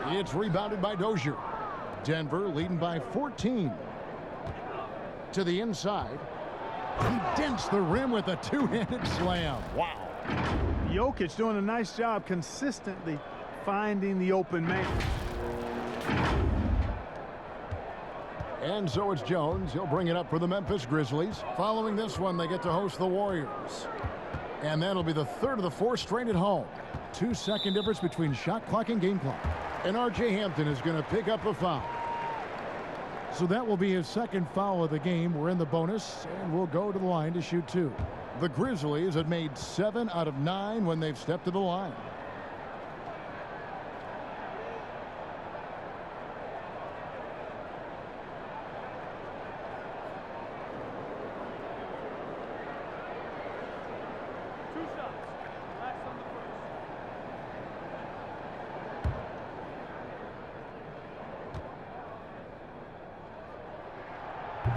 S1: It's rebounded by Dozier. Denver leading by 14. To the inside. He dents the rim with a two-handed slam. Wow.
S3: Jokic doing a nice job consistently finding the open man.
S1: And so it's Jones. He'll bring it up for the Memphis Grizzlies. Following this one, they get to host the Warriors. And that'll be the third of the four straight at home. 2-second difference between shot clock and game clock. And R.J. Hampton is going to pick up a foul. So that will be his second foul of the game. We're in the bonus, and we'll go to the line to shoot 2. The Grizzlies have made 7 out of 9 when they've stepped to the line.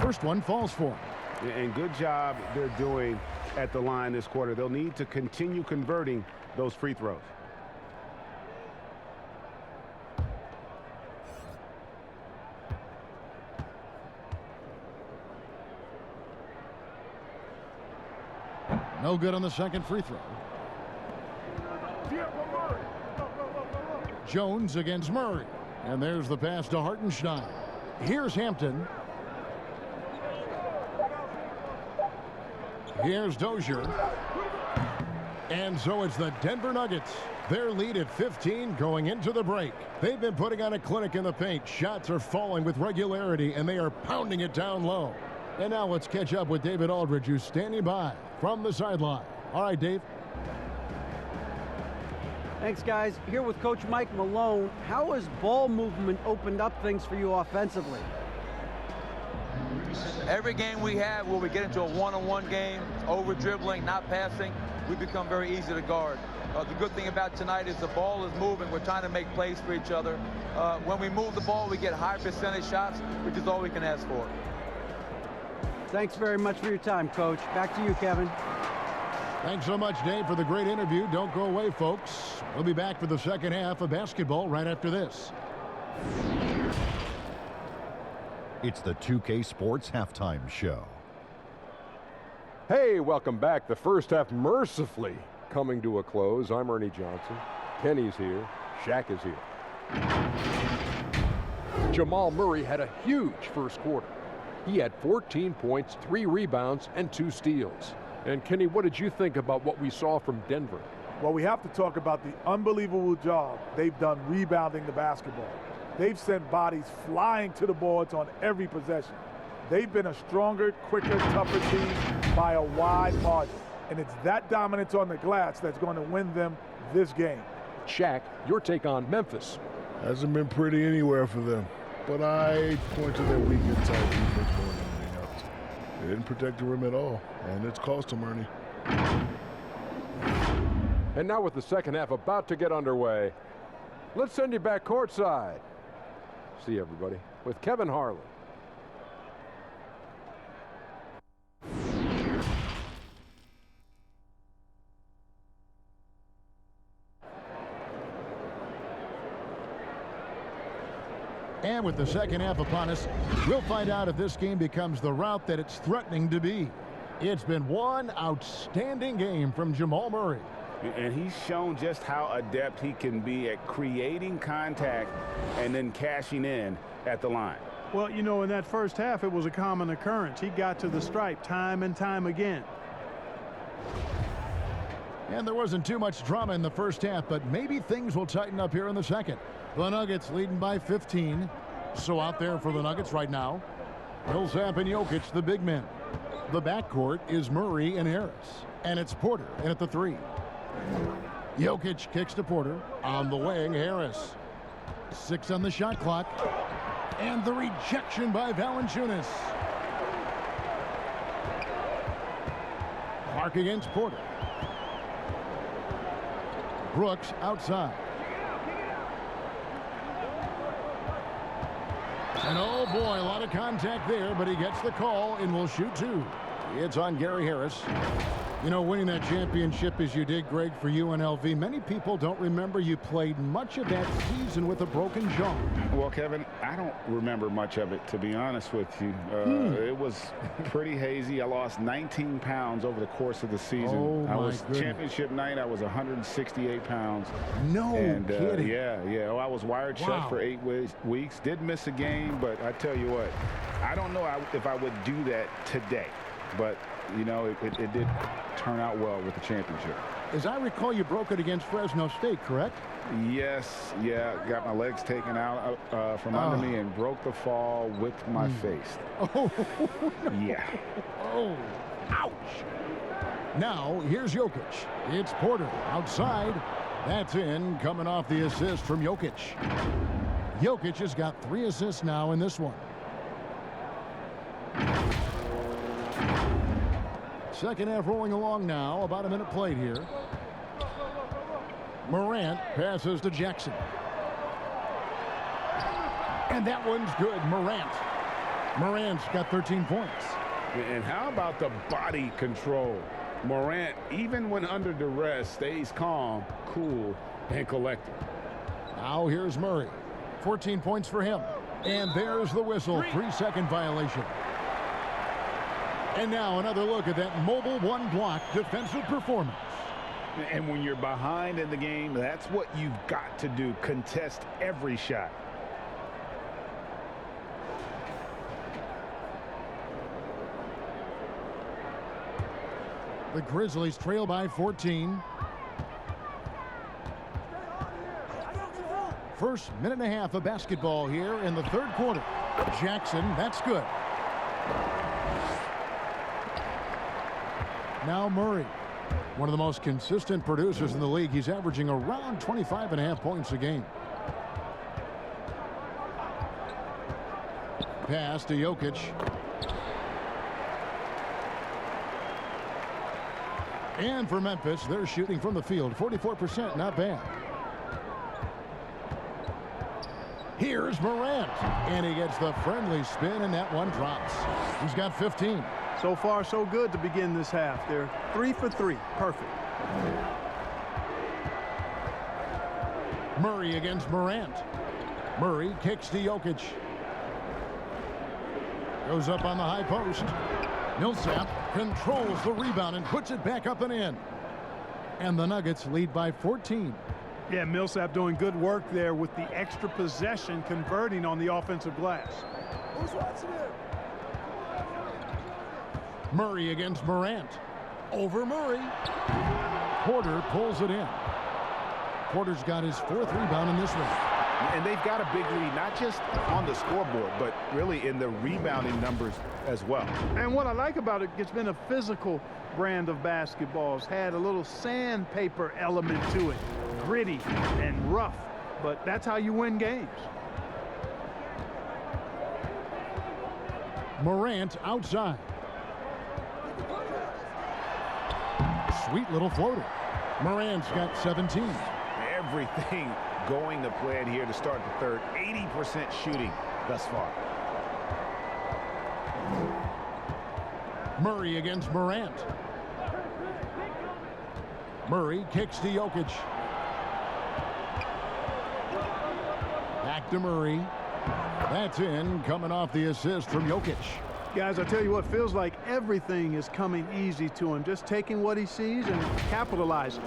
S1: First one falls for him.
S2: And good job they're doing at the line this quarter. They'll need to continue converting those free throws.
S1: No good on the second free throw. Jones against Murray. And there's the pass to Hartenstein. Here's Hampton. Here's Dozier. And so it's the Denver Nuggets. Their lead at 15 going into the break. They've been putting on a clinic in the paint. Shots are falling with regularity, and they are pounding it down low. And now let's catch up with David Aldridge, who's standing by from the sideline. All right, Dave.
S4: Thanks, guys. Here with Coach Mike Malone. How has ball movement opened up things for you offensively?
S8: Every game we have where we get into a one-on-one game, over dribbling, not passing, we become very easy to guard. The good thing about tonight is the ball is moving. We're trying to make plays for each other. When we move the ball, we get high percentage shots, which is all we can ask for.
S4: Thanks very much for your time, Coach. Back to you, Kevin.
S1: Thanks so much, Dave, for the great interview. Don't go away, folks. We'll be back for the second half of basketball right after this.
S9: It's the 2K Sports Halftime Show.
S10: Hey, welcome back. The first half mercifully coming to a close. I'm Ernie Johnson. Kenny's here. Shaq is here. Jamal Murray had a huge first quarter. He had 14 points, 3 rebounds, and 2 steals. And Kenny, what did you think about what we saw from Denver?
S11: Well, we have to talk about the unbelievable job they've done rebounding the basketball. They've sent bodies flying to the boards on every possession. They've been a stronger, quicker, tougher team by a wide margin. And it's that dominance on the glass that's going to win them this game.
S10: Shaq, your take on Memphis.
S12: Hasn't been pretty anywhere for them. But I point to their weak inside defense more than anything else. They didn't protect the rim at all, and it's cost them, Ernie.
S10: And now with the second half about to get underway, let's send you back courtside. See you, everybody, with Kevin Harlan.
S1: And with the second half upon us, we'll find out if this game becomes the route that it's threatening to be. It's been one outstanding game from Jamal Murray.
S2: And he's shown just how adept he can be at creating contact and then cashing in at the line.
S3: Well, you know, in that first half, it was a common occurrence. He got to the stripe time and time again.
S1: And there wasn't too much drama in the first half, but maybe things will tighten up here in the second. The Nuggets leading by 15. So out there for the Nuggets right now, Millsap and Jokic, the big men. The backcourt is Murray and Harris. And it's Porter in at the 3. Jokic kicks to Porter. On the wing, Harris. 6 on the shot clock. And the rejection by Valanciunas. Clark against Porter. Brooks outside. And oh boy, a lot of contact there, but he gets the call and will shoot 2. It's on Gary Harris. You know, winning that championship as you did, Greg, for UNLV, many people don't remember you played much of that season with a broken jaw.
S2: Well, Kevin, I don't remember much of it, to be honest with you. It was pretty hazy. I lost 19 pounds over the course of the season.
S1: Oh,
S2: I
S1: my
S2: was
S1: goodness.
S2: championship night. I was 168 pounds.
S1: No kidding.
S2: Yeah. Oh, I was wired shut for 8 weeks. Did miss a game, but I tell you what, I don't know if I would do that today. But, you know, it did turn out well with the championship.
S1: As I recall, you broke it against Fresno State, correct?
S2: Yes, got my legs taken out from under me and broke the fall with my face.
S1: Oh, no.
S2: Yeah.
S1: Oh, ouch. Now, here's Jokic. It's Porter outside. That's in, coming off the assist from Jokic. Jokic has got 3 assists now in this one. Second half rolling along now. About a minute played here. Morant passes to Jackson. And that one's good. Morant's got 13 points.
S2: And how about the body control? Morant, even when under duress, stays calm, cool, and collected.
S1: Now here's Murray. 14 points for him. And there's the whistle. 3-second violation. And now another look at that mobile one-block defensive performance.
S2: And when you're behind in the game, that's what you've got to do. Contest every shot.
S1: The Grizzlies trail by 14. First minute and a half of basketball here in the third quarter. Jackson, that's good. Now Murray, one of the most consistent producers in the league. He's averaging around 25.5 points a game. Pass to Jokic. And for Memphis, they're shooting from the field. 44%, not bad. Here's Morant. And he gets the friendly spin, and that one drops. He's got 15.
S3: So far, so good to begin this half. They're 3 for 3. Perfect.
S1: Murray against Morant. Murray kicks to Jokic. Goes up on the high post. Millsap controls the rebound and puts it back up and in. And the Nuggets lead by 14.
S3: Yeah, Millsap doing good work there with the extra possession, converting on the offensive glass.
S11: Who's watching it?
S1: Murray against Morant. Over Murray. Porter pulls it in. Porter's got his 4th rebound in this one.
S2: And they've got a big lead, not just on the scoreboard, but really in the rebounding numbers as well.
S3: And what I like about it, it's been a physical brand of basketball. It's had a little sandpaper element to it. Gritty and rough, but that's how you win games.
S1: Morant outside. Sweet little floater. Morant's got 17.
S2: Everything going to plan here to start the third. 80% shooting thus far.
S1: Murray against Morant. Murray kicks to Jokic. Back to Murray. That's in, coming off the assist from Jokic.
S3: Guys, I tell you what, feels like everything is coming easy to him. Just taking what he sees and capitalizing.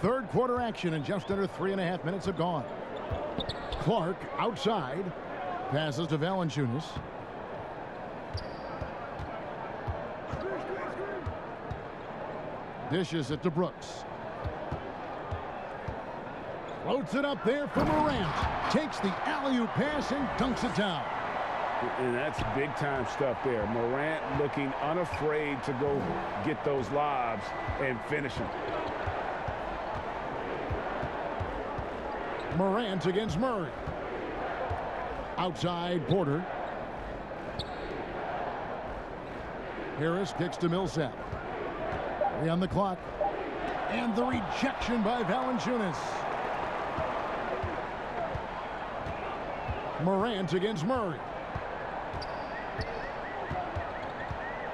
S1: Third quarter action, and just under 3.5 minutes have gone. Clark outside. Passes to Valanciunas. Dishes it to Brooks. Floats it up there for Morant. Takes the alley-oop pass and dunks it down.
S2: And that's big-time stuff there. Morant looking unafraid to go get those lobs and finish them.
S1: Morant against Murray. Outside, Porter. Harris kicks to Millsap. 3 on the clock. And the rejection by Valanciunas. Morant against Murray.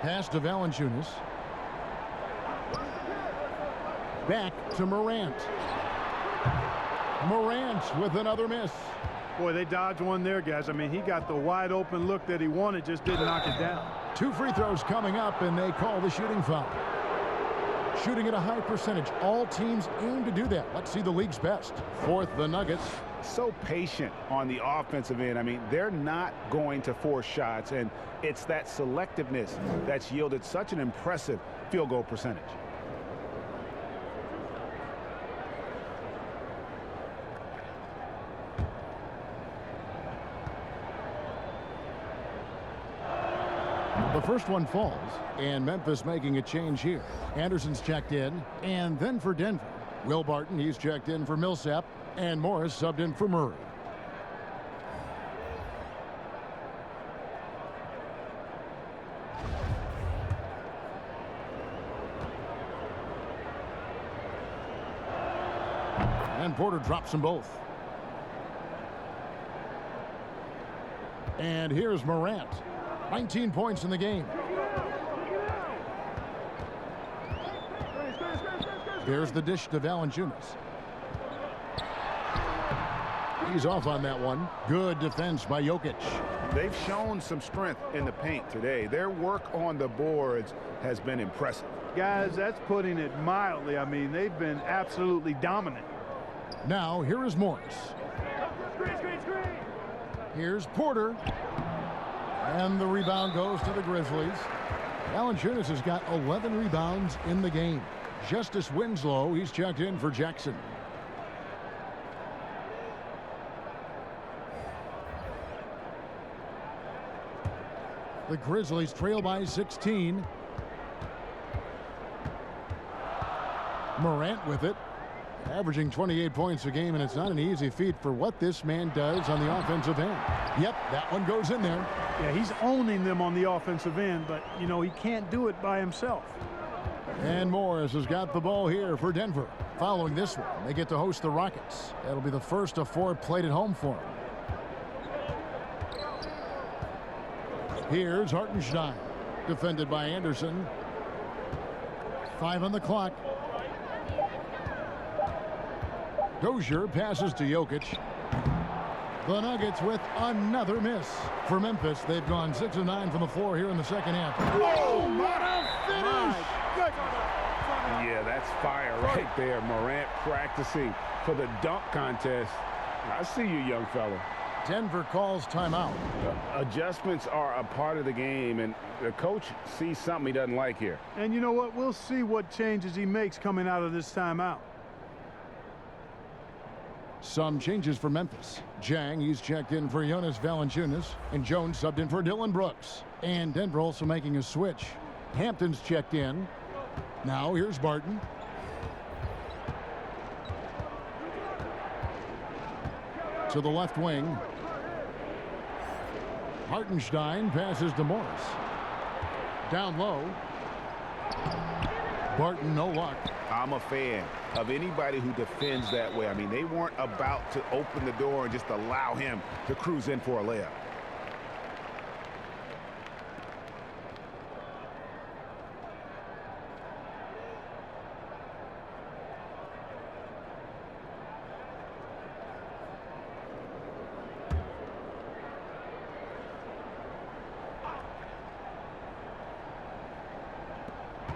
S1: Pass to Valanciunas. Back to Morant. Morant with another miss.
S3: Boy, they dodged one there, guys. I mean, he got the wide open look that he wanted, just didn't knock it down.
S1: 2 free throws coming up, and they call the shooting foul. Shooting at a high percentage. All teams aim to do that. Let's see the league's best. Fourth, the Nuggets.
S2: So patient on the offensive end. I mean, they're not going to force shots, and it's that selectiveness that's yielded such an impressive field goal percentage.
S1: The first one falls, and Memphis making a change here. Anderson's checked in, and then for Denver, Will Barton, he's checked in for Millsap, and Morris subbed in for Murray. And Porter drops them both. And here's Morant. 19 points in the game. There's the dish to Valanciunas. He's off on that one. Good defense by Jokic.
S2: They've shown some strength in the paint today. Their work on the boards has been impressive.
S3: Guys, that's putting it mildly. I mean, they've been absolutely dominant.
S1: Now, here is Morris. Here's Porter. And the rebound goes to the Grizzlies. Valanciunas has got 11 rebounds in the game. Justice Winslow, he's checked in for Jackson. The Grizzlies trail by 16. Morant with it. Averaging 28 points a game, and it's not an easy feat for what this man does on the offensive end. Yep, that one goes in there.
S3: Yeah, he's owning them on the offensive end, but, you know, he can't do it by himself.
S1: And Morris has got the ball here for Denver. Following this one, they get to host the Rockets. That'll be the first of 4 played at home for them. Here's Hartenstein, defended by Anderson. 5 on the clock. Dozier passes to Jokic. The Nuggets with another miss. For Memphis, they've gone 6 of 9 from the floor here in the second half. Whoa, what a finish!
S2: Yeah, that's fire right there. Morant practicing for the dunk contest. I see you, young fella.
S1: Denver calls timeout.
S2: Adjustments are a part of the game, and the coach sees something he doesn't like here.
S3: And you know what? We'll see what changes he makes coming out of this timeout.
S1: Some changes for Memphis. Jang, he's checked in for Jonas Valanciunas, and Jones subbed in for Dylan Brooks. And Denver also making a switch. Hampton's checked in. Now here's Barton. To the left wing. Hartenstein passes to Morris. Down low. Barton, no luck.
S2: I'm a fan of anybody who defends that way. I mean, they weren't about to open the door and just allow him to cruise in for a layup.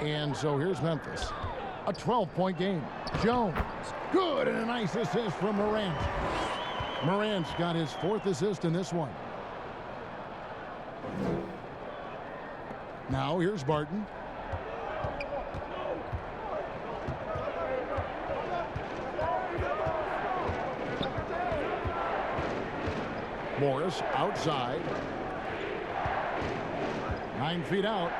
S1: And so here's Memphis. A 12-point game. Jones. Good, and a nice assist from Morant. Morant's got his 4th assist in this one. Now here's Barton. Morris outside. 9 feet out.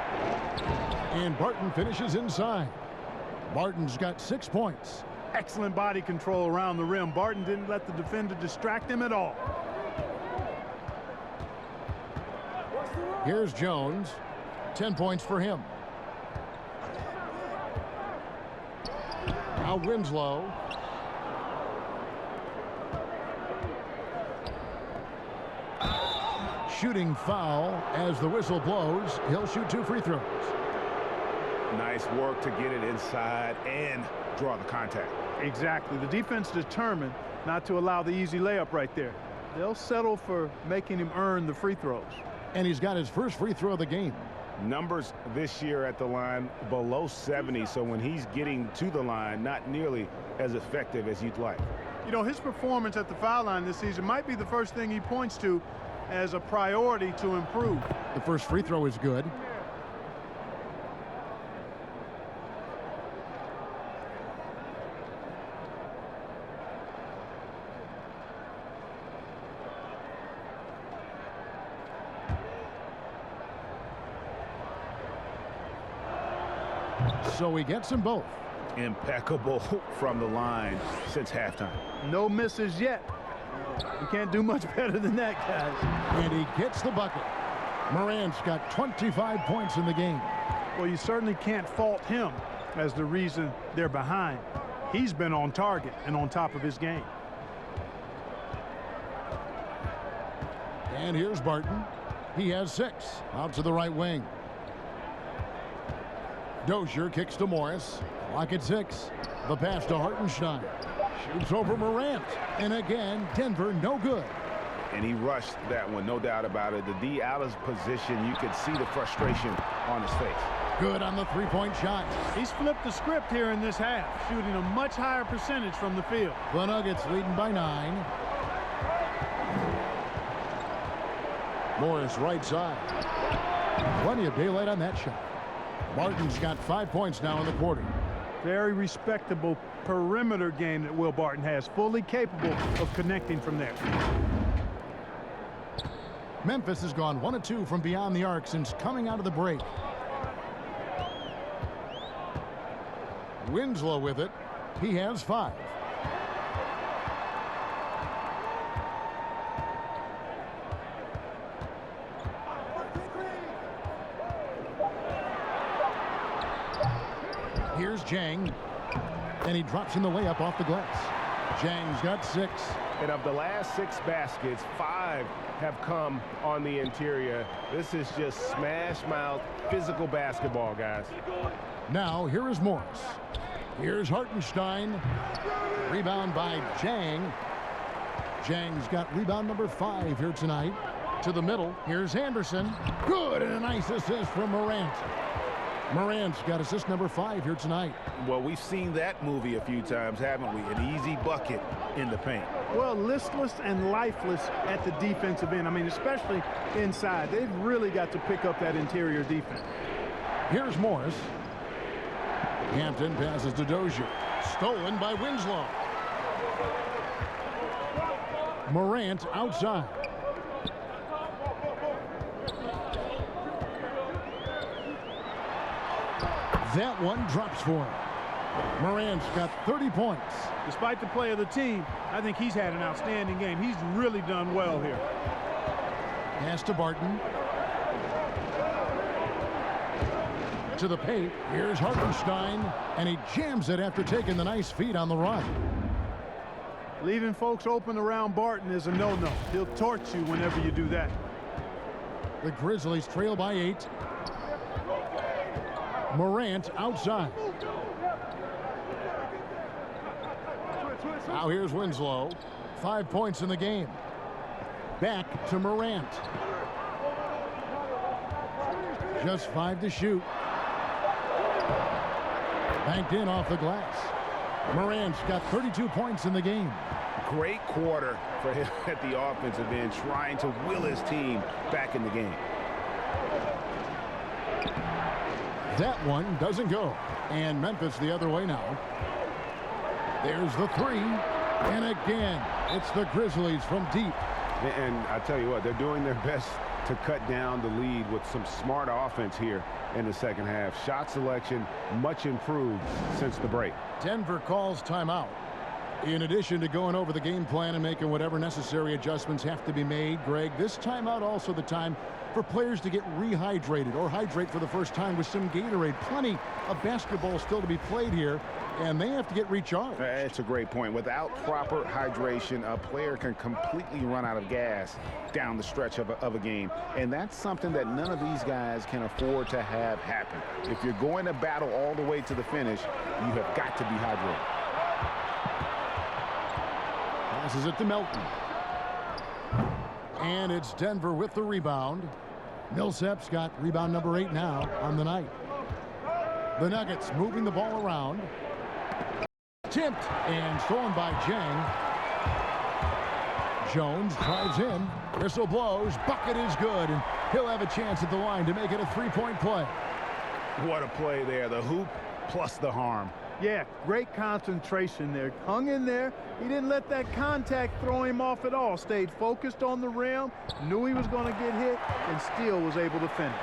S1: And Barton finishes inside. Barton's got 6 points.
S3: Excellent body control around the rim. Barton didn't let the defender distract him at all.
S1: Here's Jones. 10 points for him. Now Winslow. Shooting foul as the whistle blows. He'll shoot 2 free throws.
S2: Nice work to get it inside and draw the contact.
S3: Exactly. The defense determined not to allow the easy layup right there. They'll settle for making him earn the free throws.
S1: And he's got his first free throw of the game.
S2: Numbers this year at the line below 70, so when he's getting to the line, not nearly as effective as you'd like.
S3: You know, his performance at the foul line this season might be the first thing he points to as a priority to improve.
S1: The first free throw is good. So he gets them both.
S2: Impeccable from the line since halftime.
S3: No misses yet. You can't do much better than that, guys.
S1: And he gets the bucket. Morant's got 25 points in the game.
S3: Well, you certainly can't fault him as the reason they're behind. He's been on target and on top of his game.
S1: And here's Barton. He has 6. Out to the right wing. Dozier kicks to Morris. Clock at 6. The pass to Hartenstein. Shoots over Morant. And again, Denver no good.
S2: And he rushed that one, no doubt about it. The D out of position, you could see the frustration on his face.
S1: Good on the three-point shot.
S3: He's flipped the script here in this half, shooting a much higher percentage from the field.
S1: The Nuggets leading by 9. Morris right side. Plenty of daylight on that shot. Barton's got 5 points now in the quarter.
S3: Very respectable perimeter game that Will Barton has, fully capable of connecting from there.
S1: Memphis has gone 1 of 2 from beyond the arc since coming out of the break. Winslow with it. He has 5. Here's Jang, and he drops in the layup off the glass. Jang's got 6.
S5: And of the last 6 baskets, 5 have come on the interior. This is just smash mouth physical basketball, guys.
S1: Now here is Morris. Here's Hartenstein. Rebound by Jang. Jang's got rebound number 5 here tonight. To the middle, here's Anderson. Good, and a nice assist from Morant. Morant's got assist number 5 here tonight.
S2: Well, we've seen that movie a few times, haven't we? An easy bucket in the paint.
S3: Well, listless and lifeless at the defensive end. I mean, especially inside. They've really got to pick up that interior defense.
S1: Here's Morris. Hampton passes to Dozier. Stolen by Winslow. Morant outside. That one drops for him. Morant's got 30 points.
S3: Despite the play of the team, I think he's had an outstanding game. He's really done well here.
S1: Pass to Barton. To the paint. Here's Hartenstein, and he jams it after taking the nice feed on the run.
S3: Leaving folks open around Barton is a no-no. He'll torch you whenever you do that.
S1: The Grizzlies trail by 8. Morant outside. Now here's Winslow. 5 points in the game. Back to Morant. Just 5 to shoot. Banked in off the glass. Morant's got 32 points in the game.
S2: Great quarter for him at the offensive end, trying to will his team back in the game.
S1: That one doesn't go. And Memphis the other way now. There's the 3. And again, it's the Grizzlies from deep.
S2: And I tell you what, they're doing their best to cut down the lead with some smart offense here in the second half. Shot selection much improved since the break.
S1: Denver calls timeout. In addition to going over the game plan and making whatever necessary adjustments have to be made, Greg, this timeout also the time for players to get rehydrated or hydrate for the first time with some Gatorade. Plenty of basketball still to be played here, and they have to get recharged.
S2: That's a great point. Without proper hydration, a player can completely run out of gas down the stretch of a game. And that's something that none of these guys can afford to have happen. If you're going to battle all the way to the finish, you have got to be hydrated.
S1: Passes it to Melton. And it's Denver with the rebound. Millsap's got rebound number 8 now on the night. The Nuggets moving the ball around. Tipped and stolen by Jang. Jones drives in. Whistle blows. Bucket is good. And he'll have a chance at the line to make it a three-point play.
S2: What a play there. The hoop plus the harm.
S3: Yeah, great concentration there. Hung in there. He didn't let that contact throw him off at all. Stayed focused on the rim, knew he was going to get hit, and still was able to finish.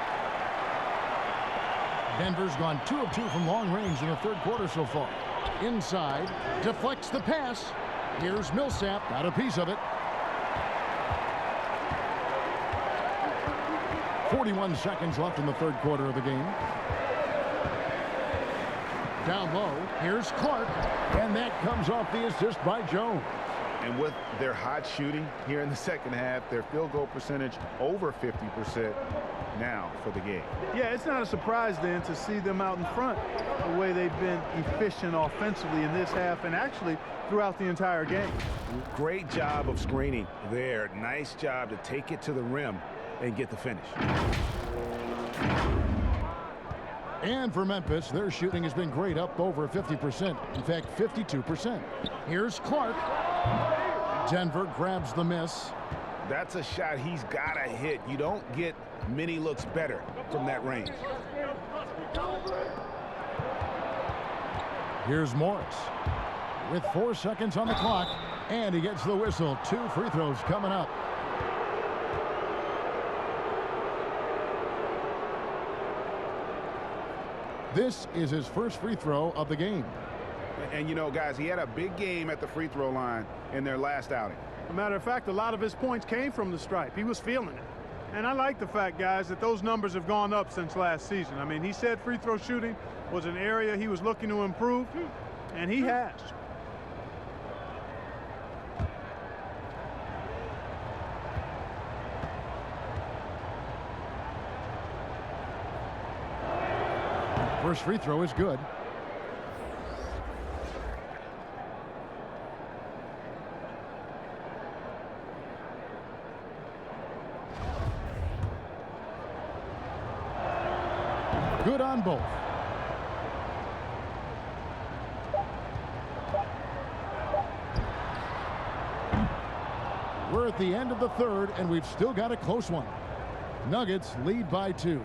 S1: Denver's gone 2 of 2 from long range in the third quarter so far. Inside, deflects the pass. Here's Millsap, got a piece of it. 41 seconds left in the third quarter of the game. Down low, here's Clark, and that comes off the assist by Jones.
S2: And with their hot shooting here in the second half, their field goal percentage over 50% now for the game.
S3: Yeah, it's not a surprise then to see them out in front the way they've been efficient offensively in this half and actually throughout the entire game.
S2: Great job of screening there. Nice job to take it to the rim and get the finish.
S1: And for Memphis, their shooting has been great, up over 50%. In fact, 52%. Here's Clark. Denver grabs the miss.
S2: That's a shot he's got to hit. You don't get many looks better from that range.
S1: Here's Morris with 4 seconds on the clock, and he gets the whistle. 2 free throws coming up. This is his first free throw of the game.
S2: And, you know, guys, he had a big game at the free throw line in their last outing.
S3: As a matter of fact, a lot of his points came from the stripe. He was feeling it. And I like the fact, guys, that those numbers have gone up since last season. I mean, he said free throw shooting was an area he was looking to improve, and he has.
S1: First free throw is good. Good on both. We're at the end of the third, and we've still got a close one. Nuggets lead by 2.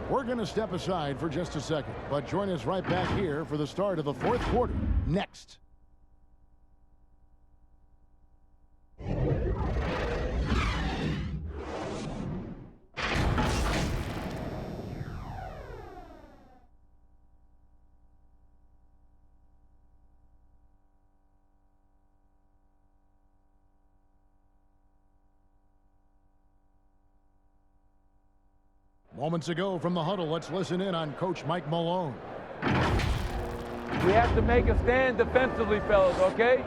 S1: We're going to step aside for just a second, but join us right back here for the start of the fourth quarter next. Moments ago from the huddle, let's listen in on Coach Mike Malone.
S8: We have to make a stand defensively, fellas, okay?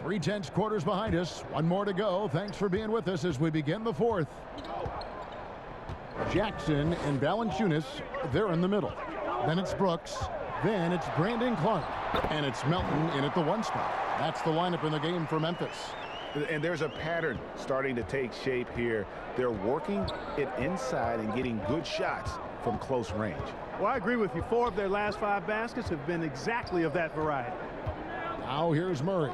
S1: 3 tense quarters behind us. 1 more to go. Thanks for being with us as we begin the fourth. Jackson and Valanciunas, they're in the middle. Then it's Brooks. Then it's Brandon Clark. And it's Melton in at the 1 spot. That's the lineup in the game for Memphis.
S2: And there's a pattern starting to take shape here. They're working it inside and getting good shots from close range.
S3: Well, I agree with you. 4 of their last 5 baskets have been exactly of that variety.
S1: Now here's Murray.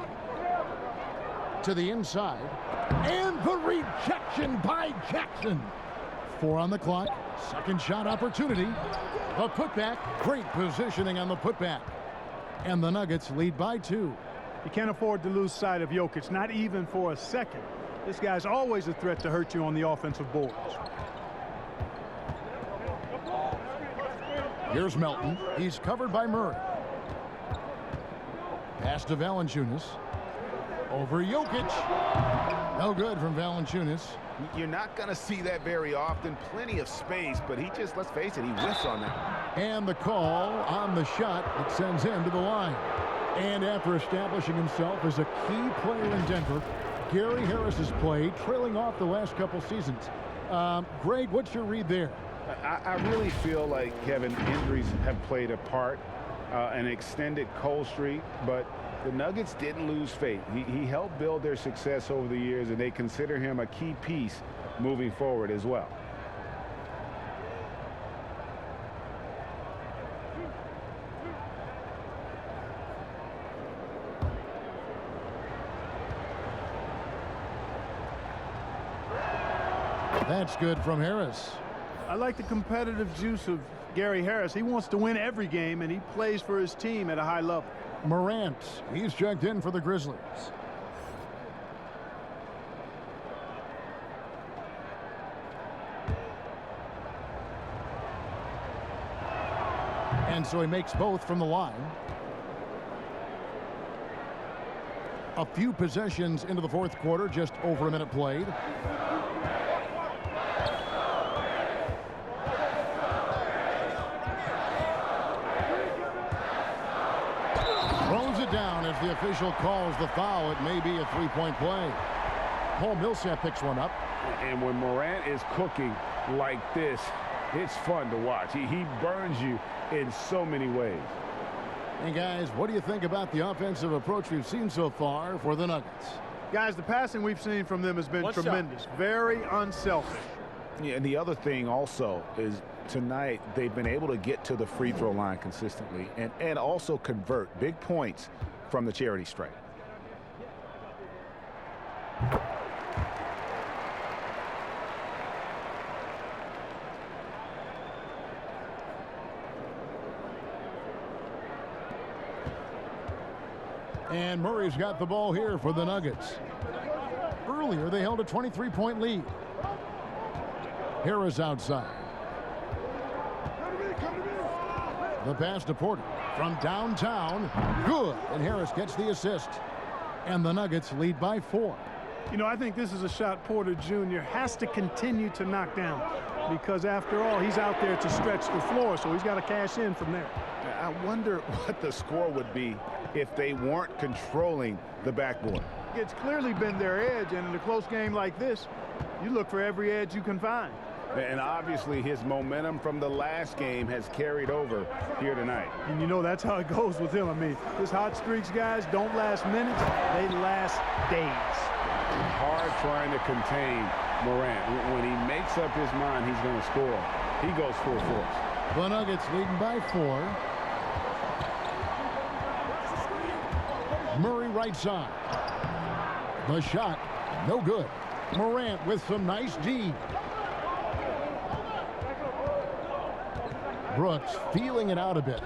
S1: To the inside. And the rejection by Jackson. 4 on the clock. Second shot opportunity. The putback. Great positioning on the putback. And the Nuggets lead by 2.
S3: You can't afford to lose sight of Jokic, not even for a second. This guy's always a threat to hurt you on the offensive boards.
S1: Here's Melton. He's covered by Murray. Pass to Valanciunas. Over Jokic. No good from Valanciunas.
S2: You're not going to see that very often. Plenty of space, but he just, let's face it, he whiffs on that.
S1: And the call on the shot that sends him to the line. And after establishing himself as a key player in Denver, Gary Harris has played, trailing off the last couple seasons. Greg, what's your read there?
S2: I really feel like, Kevin, injuries have played a part, an extended cold streak, but the Nuggets didn't lose faith. He helped build their success over the years, and they consider him a key piece moving forward as well.
S1: That's good from Harris.
S3: I like the competitive juice of Gary Harris. He wants to win every game, and he plays for his team at a high level.
S1: Morant, he's checked in for the Grizzlies. And so he makes both from the line. A few possessions into the fourth quarter, just over a minute played. Down as the official calls the foul. It may be a three-point play. Paul Millsap picks one up.
S2: And when Morant is cooking like this, it's fun to watch. He burns you in so many ways.
S1: And guys, what do you think about the offensive approach we've seen so far for the Nuggets?
S3: Guys, the passing we've seen from them has been tremendous. Very unselfish.
S2: Yeah, and the other thing also is tonight they've been able to get to the free throw line consistently and also convert big points from the charity stripe.
S1: And Murray's got the ball here for the Nuggets. Earlier they held a 23-point lead. Harris outside. The pass to Porter from downtown. Good. And Harris gets the assist. And the Nuggets lead by 4.
S3: You know, I think this is a shot Porter Jr. has to continue to knock down because, after all, he's out there to stretch the floor, so he's got to cash in from there.
S2: I wonder what the score would be if they weren't controlling the backboard.
S3: It's clearly been their edge, and in a close game like this, you look for every edge you can find.
S2: And obviously his momentum from the last game has carried over here tonight.
S3: And you know that's how it goes with him. I mean, his hot streaks, guys, don't last minutes. They last days.
S2: Hard trying to contain Morant. When he makes up his mind he's going to score, he goes full force.
S1: The Nuggets leading by 4. Murray right side. The shot, no good. Morant with some nice D. Brooks feeling it out a bit.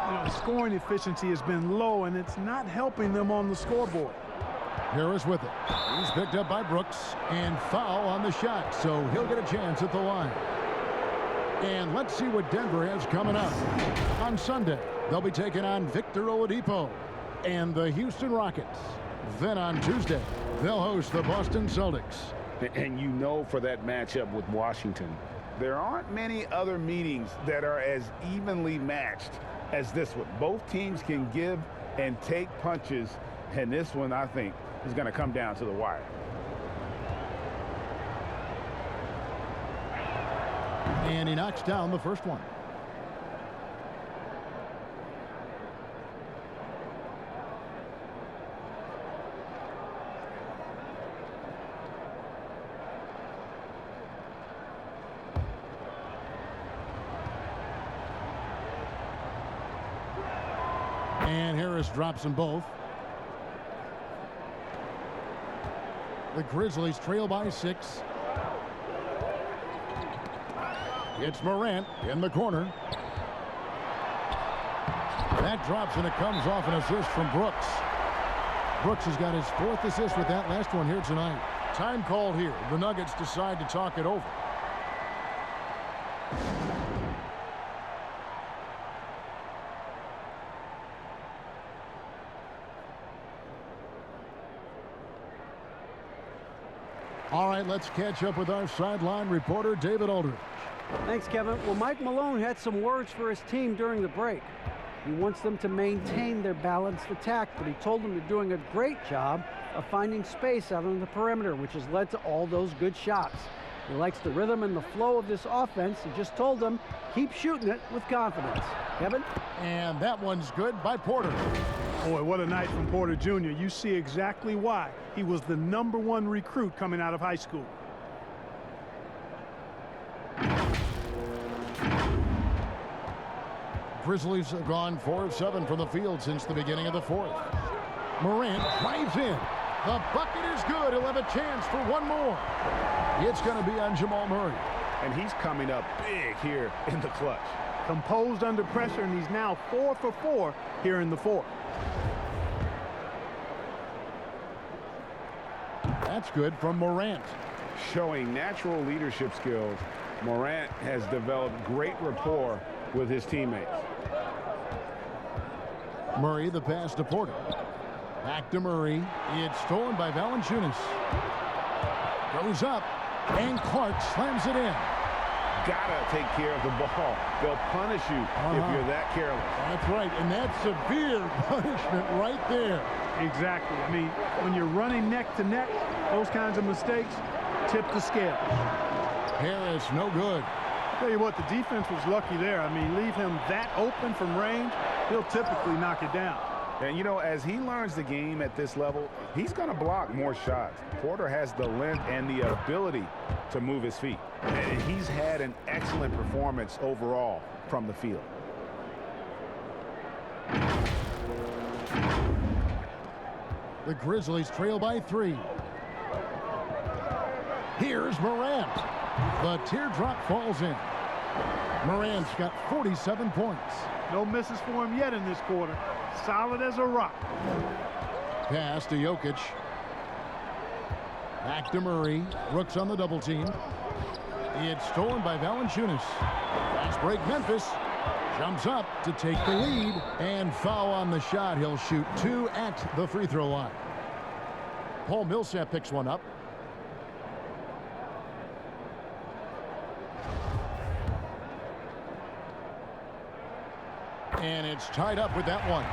S3: You know, scoring efficiency has been low, and it's not helping them on the scoreboard.
S1: Harris with it. He's picked up by Brooks, and foul on the shot, so he'll get a chance at the line. And let's see what Denver has coming up. On Sunday, they'll be taking on Victor Oladipo and the Houston Rockets. Then on Tuesday, they'll host the Boston Celtics.
S2: And you know, for that matchup with Washington, there aren't many other meetings that are as evenly matched as this one. Both teams can give and take punches, and this one, I think, is going to come down to the wire.
S1: And he knocks down the first one. And Harris drops them both. The Grizzlies trail by 6. It's Morant in the corner. That drops, and it comes off an assist from Brooks. Brooks has got his 4th assist with that last one here tonight. Time called here. The Nuggets decide to talk it over. All right, let's catch up with our sideline reporter, David Aldridge.
S4: Thanks, Kevin. Well, Mike Malone had some words for his team during the break. He wants them to maintain their balanced attack, but he told them they're doing a great job of finding space out on the perimeter, which has led to all those good shots. He likes the rhythm and the flow of this offense. He just told them, keep shooting it with confidence. Kevin?
S1: And that one's good by Porter.
S3: Boy, what a night from Porter Jr. You see exactly why. He was the #1 recruit coming out of high school.
S1: Grizzlies have gone 4 of 7 from the field since the beginning of the 4th. Morant drives in. The bucket is good. He'll have a chance for one more. It's going to be on Jamal Murray.
S2: And he's coming up big here in the clutch.
S3: Composed under pressure, and he's now 4 for 4 here in the 4th.
S1: That's good from Morant.
S2: Showing natural leadership skills, Morant has developed great rapport with his teammates.
S1: Murray, the pass to Porter. Back to Murray. It's stolen by Valanciunas. Goes up, and Clark slams it in.
S2: Gotta take care of the ball. They'll punish you if you're that careless.
S1: That's right, and that's severe punishment right there.
S3: Exactly. I mean, when you're running neck to neck, those kinds of mistakes tip the scale.
S1: Harris, no good.
S3: Tell you what, the defense was lucky there. I mean, leave him that open from range, he'll typically knock it down.
S2: And, you know, as he learns the game at this level, he's going to block more shots. Porter has the length and the ability to move his feet. And he's had an excellent performance overall from the field.
S1: The Grizzlies trail by 3. Here's Morant. The teardrop falls in. Morant's got 47 points.
S3: No misses for him yet in this quarter. Solid as a rock.
S1: Pass to Jokic. Back to Murray. Brooks on the double team. It's stolen by Valanciunas. Fast break Memphis. Jumps up to take the lead. And foul on the shot. He'll shoot 2 at the free throw line. Paul Millsap picks one up. And it's tied up with that one.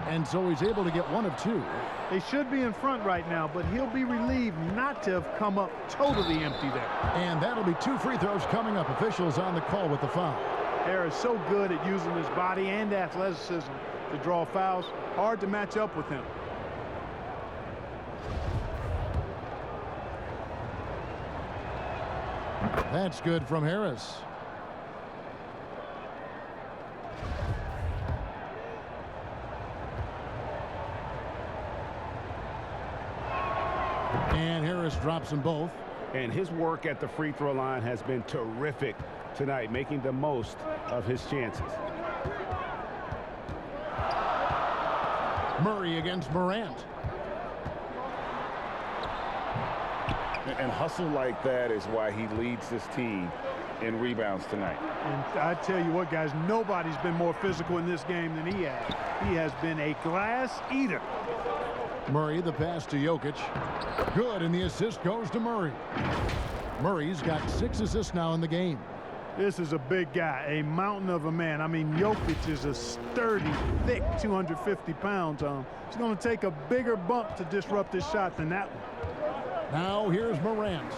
S1: And so he's able to get 1 of 2.
S3: They should be in front right now, but he'll be relieved not to have come up totally empty there.
S1: And that'll be 2 free throws coming up. Officials on the call with the foul.
S3: Harris is so good at using his body and athleticism to draw fouls. Hard to match up with him.
S1: That's good from Harris. And Harris drops them both.
S2: And his work at the free throw line has been terrific tonight, making the most of his chances.
S1: Murray against Morant.
S2: And hustle like that is why he leads this team in rebounds tonight.
S3: And I tell you what, guys, nobody's been more physical in this game than he has. He has been a glass eater.
S1: Murray, the pass to Jokic. Good, and the assist goes to Murray. Murray's got 6 assists now in the game.
S3: This is a big guy, a mountain of a man. I mean, Jokic is a sturdy, thick 250 pounds. It's going to take a bigger bump to disrupt his shot than that one.
S1: Now here's Morant.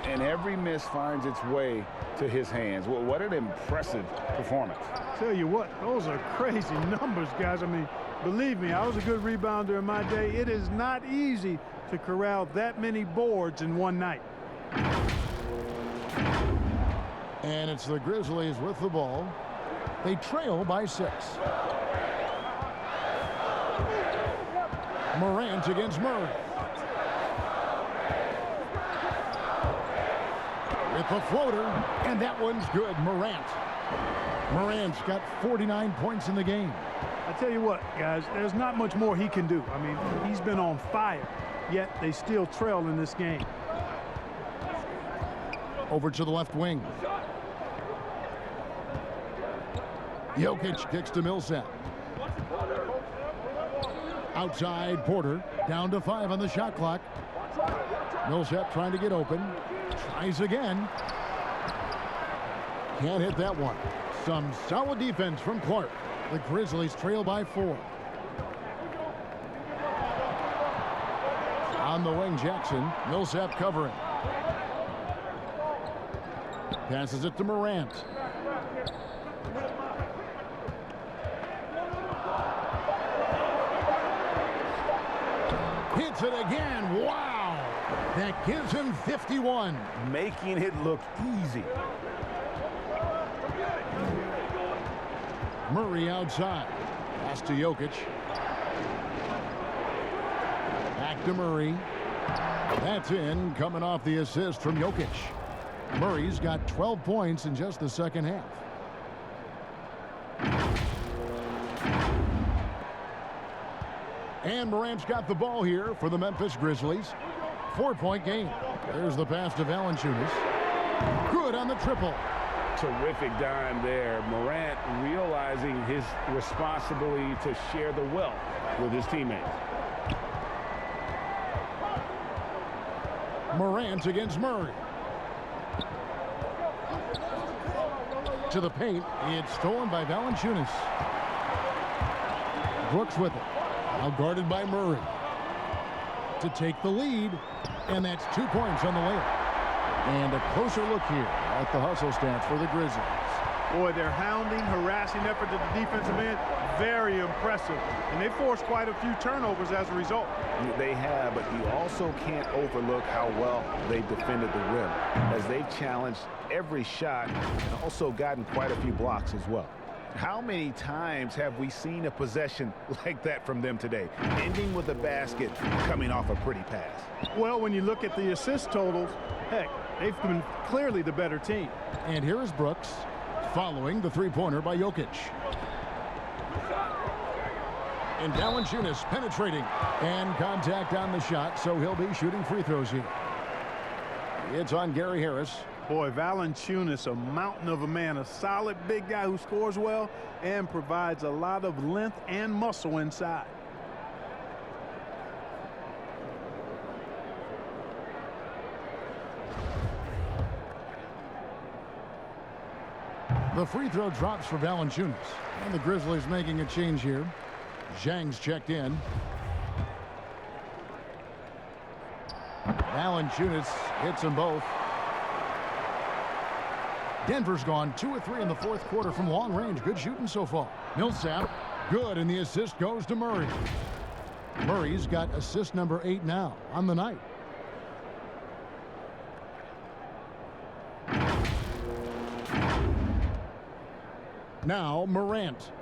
S2: And every miss finds its way to his hands. Well, what an impressive performance.
S3: Tell you what, those are crazy numbers, guys. I mean, believe me, I was a good rebounder in my day. It is not easy to corral that many boards in one night.
S1: And it's the Grizzlies with the ball. They trail by 6. Morant against Murray. With the floater, and that one's good. Morant's got 49 points in the game.
S3: I tell you what, guys, there's not much more he can do. I mean, he's been on fire, yet they still trail in this game.
S1: Over to the left wing. Jokic kicks to Millsap. Outside, Porter. Down to 5 on the shot clock. Millsap trying to get open. Tries again. Can't hit that one. Some solid defense from Clark. The Grizzlies trail by 4. On the wing, Jackson. Millsap covering. Passes it to Morant. Hits it again. Wow. That gives him 51.
S2: Making it look easy.
S1: Murray outside. Pass to Jokic. Back to Murray. That's in, coming off the assist from Jokic. Murray's got 12 points in just the second half. And Morant's got the ball here for the Memphis Grizzlies. 4-point game. There's the pass to Valanciunas. Good on the triple.
S2: Terrific dime there. Morant realizing his responsibility to share the wealth with his teammates.
S1: Morant against Murray. To the paint. It's stolen by Valanciunas. Brooks with it. Now guarded by Murray. To take the lead. And that's 2 points on the layup. And a closer look here at the hustle stats for the Grizzlies.
S3: Boy, their hounding, harassing effort at the defensive end, very impressive. And they forced quite a few turnovers as a result.
S2: They have, but you also can't overlook how well they defended the rim, as they've challenged every shot and also gotten quite a few blocks as well. How many times have we seen a possession like that from them today, ending with a basket coming off a pretty pass?
S3: Well, when you look at the assist totals, heck, they've been clearly the better team.
S1: And here is Brooks following the three-pointer by Jokic. And Valanciunas penetrating and contact on the shot, so he'll be shooting free throws here. It's on Gary Harris.
S3: Boy, Valanciunas, a mountain of a man, a solid big guy who scores well and provides a lot of length and muscle inside.
S1: The free throw drops for Valanciunas. And the Grizzlies making a change here. Zhang's checked in. Valanciunas hits them both. Denver's gone 2 of 3 in the fourth quarter from long range. Good shooting so far. Millsap, good, and the assist goes to Murray. Murray's got assist number 8 now on the night. Now Morant.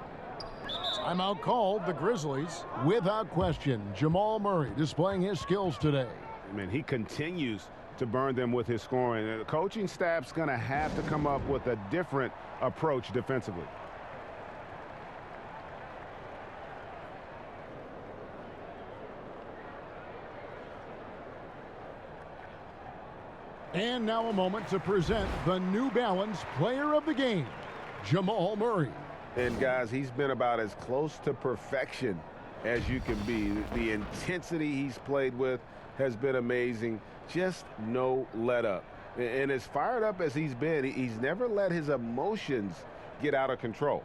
S1: Timeout called. The Grizzlies, without question. Jamal Murray displaying his skills today.
S2: I mean, he continues to burn them with his scoring. The coaching staff's going to have to come up with a different approach defensively.
S1: And now a moment to present the New Balance Player of the Game, Jamal Murray.
S2: And guys, he's been about as close to perfection as you can be. The intensity he's played with has been amazing. Just no let up. And as fired up as he's been, he's never let his emotions get out of control.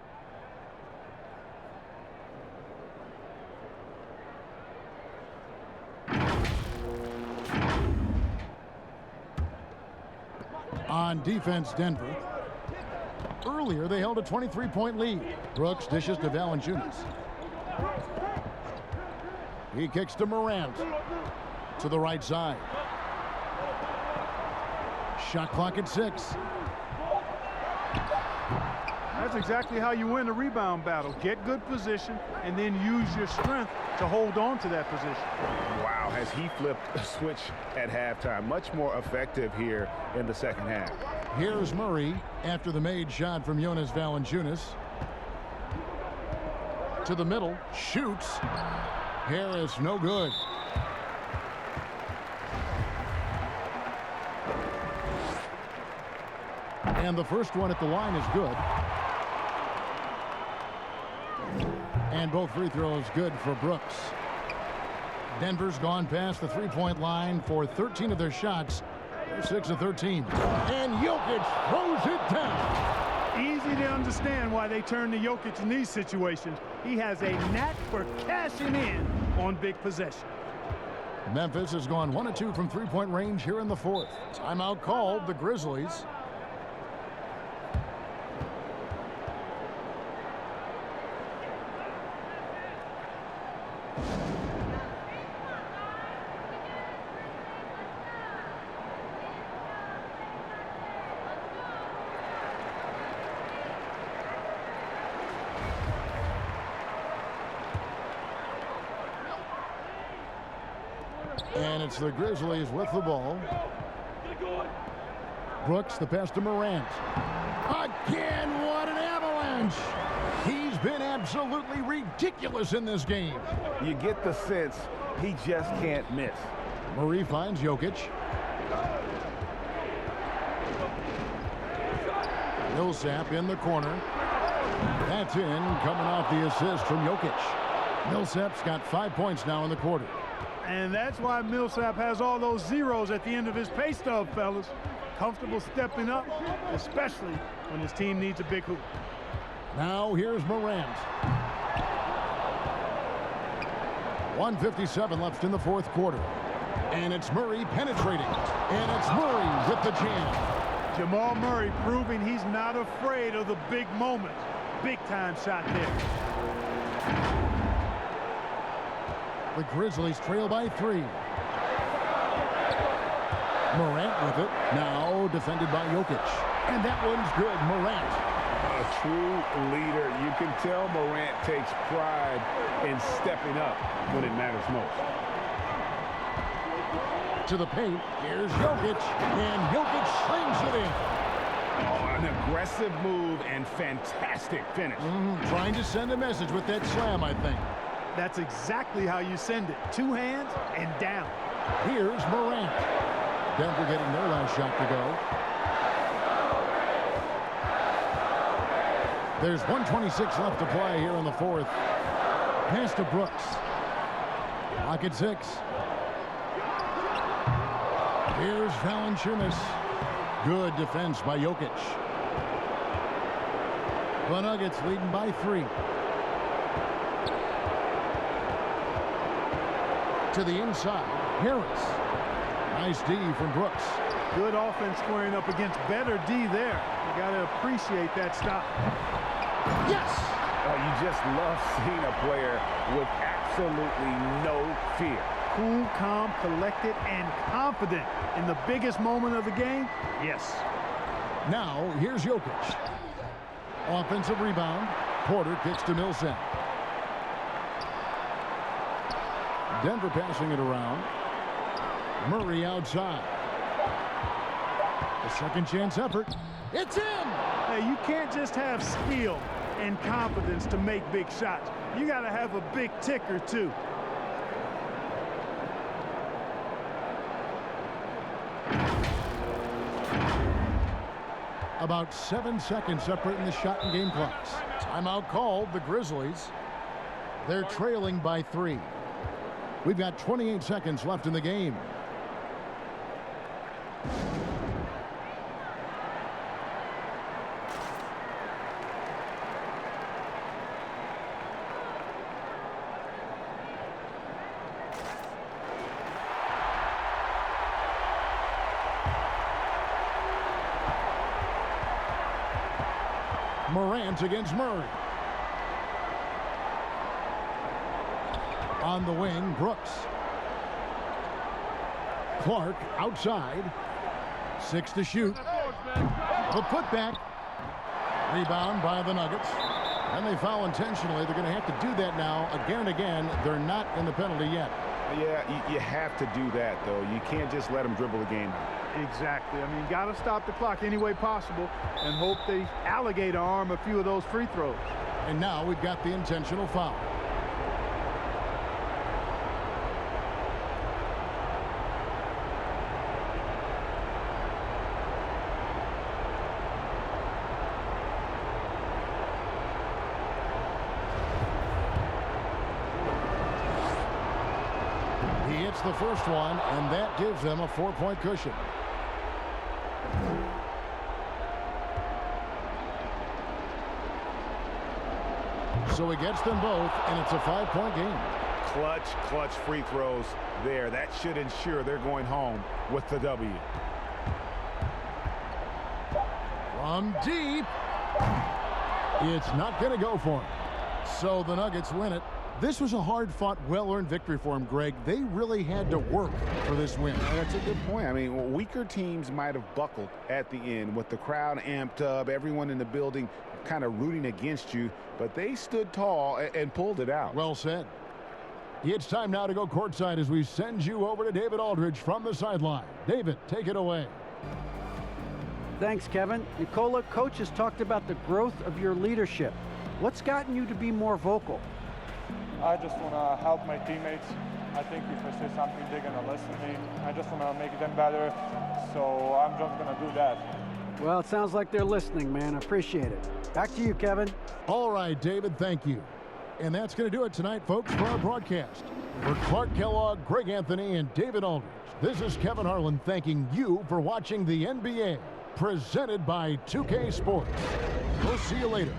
S1: On defense, Denver. Earlier, they held a 23-point lead. Brooks dishes to Valanciunas. He kicks to Morant. To the right side. Shot clock at 6.
S3: That's exactly how you win a rebound battle. Get good position and then use your strength to hold on to that position.
S2: Wow, has he flipped a switch at halftime. Much more effective here in the second half.
S1: Here's Murray after the made shot from Jonas Valanciunas. To the middle, shoots. Harris, no good. And the first one at the line is good. And both free throws good for Brooks. Denver's gone past the three-point line for 13 of their shots. They're 6 of 13. And Jokic throws it down.
S3: Easy to understand why they turn to Jokic in these situations. He has a knack for cashing in on big possession.
S1: Memphis has gone 1 of 2 from three-point range here in the fourth. Timeout called the Grizzlies. And it's the Grizzlies with the ball. Brooks, the pass to Morant. Again, what an avalanche! He's been absolutely ridiculous in this game.
S2: You get the sense he just can't miss.
S1: Murray finds Jokic. Millsap in the corner. That's in, coming off the assist from Jokic. Millsap's got 5 points now in the quarter.
S3: And that's why Millsap has all those zeros at the end of his pay stub, fellas. Comfortable stepping up, especially when his team needs a big hoop.
S1: Now here's Morant. 1:57 left in the fourth quarter. And it's Murray penetrating. And it's Murray with the jam.
S3: Jamal Murray proving he's not afraid of the big moments. Big time shot there.
S1: The Grizzlies trail by 3. Morant with it. Now defended by Jokic. And that one's good. Morant.
S2: A true leader. You can tell Morant takes pride in stepping up when it matters most.
S1: To the paint. Here's Jokic. And Jokic slings it in.
S2: Oh, an aggressive move and fantastic finish.
S1: Trying to send a message with that slam, I think.
S3: That's exactly how you send it. 2 hands and down.
S1: Here's Morant. Denver getting their last shot to go. There's 1:26 left to play here in the fourth. Pass to Brooks. Clock at 6. Here's Valanciunas. Good defense by Jokic. The Nuggets leading by 3. To the inside, Harris. Nice D from Brooks.
S3: Good offense squaring up against better D there. You got to appreciate that stop.
S1: Yes!
S2: Oh, you just love seeing a player with absolutely no fear.
S3: Cool, calm, collected, and confident in the biggest moment of the game. Yes.
S1: Now, here's Jokic. Offensive rebound. Porter kicks to Millsap. Denver passing it around. Murray outside. A second chance effort. It's in!
S3: Hey, you can't just have skill and confidence to make big shots. You got to have a big ticker, too.
S1: About 7 seconds separating the shot and game clocks. Timeout called, the Grizzlies. They're trailing by 3. We've got 28 seconds left in the game. Morant against Murray. On the wing, Brooks. Clark outside. 6 to shoot. The putback. Rebound by the Nuggets. And they foul intentionally. They're going to have to do that now again and again. They're not in the penalty yet.
S2: Yeah, you have to do that, though. You can't just let them dribble the game.
S3: Exactly. I mean, got to stop the clock any way possible and hope they alligator arm a few of those free throws.
S1: And now we've got the intentional foul. hits the first one, and that gives them a 4-point cushion. So he gets them both, and it's a 5-point game.
S2: Clutch free throws there. That should ensure they're going home with the W.
S1: From deep. It's not going to go for him. So the Nuggets win it. This was a hard-fought, well-earned victory for him, Greg. They really had to work for this win.
S2: That's a good point. I mean, weaker teams might have buckled at the end with the crowd amped up, everyone in the building kind of rooting against you, but they stood tall and pulled it out.
S1: Well said. It's time now to go courtside as we send you over to David Aldridge from the sideline. David, take it away.
S4: Thanks, Kevin. Nicola, coach has talked about the growth of your leadership. What's gotten you to be more vocal?
S6: I just want to help my teammates. I think if I say something, they're going to listen to me. I just want to make them better, so I'm just going to do that.
S4: Well, it sounds like they're listening, man. I appreciate it. Back to you, Kevin.
S1: All right, David, thank you. And that's going to do it tonight, folks, for our broadcast. For Clark Kellogg, Greg Anthony, and David Aldridge, this is Kevin Harlan thanking you for watching the NBA, presented by 2K Sports. We'll see you later.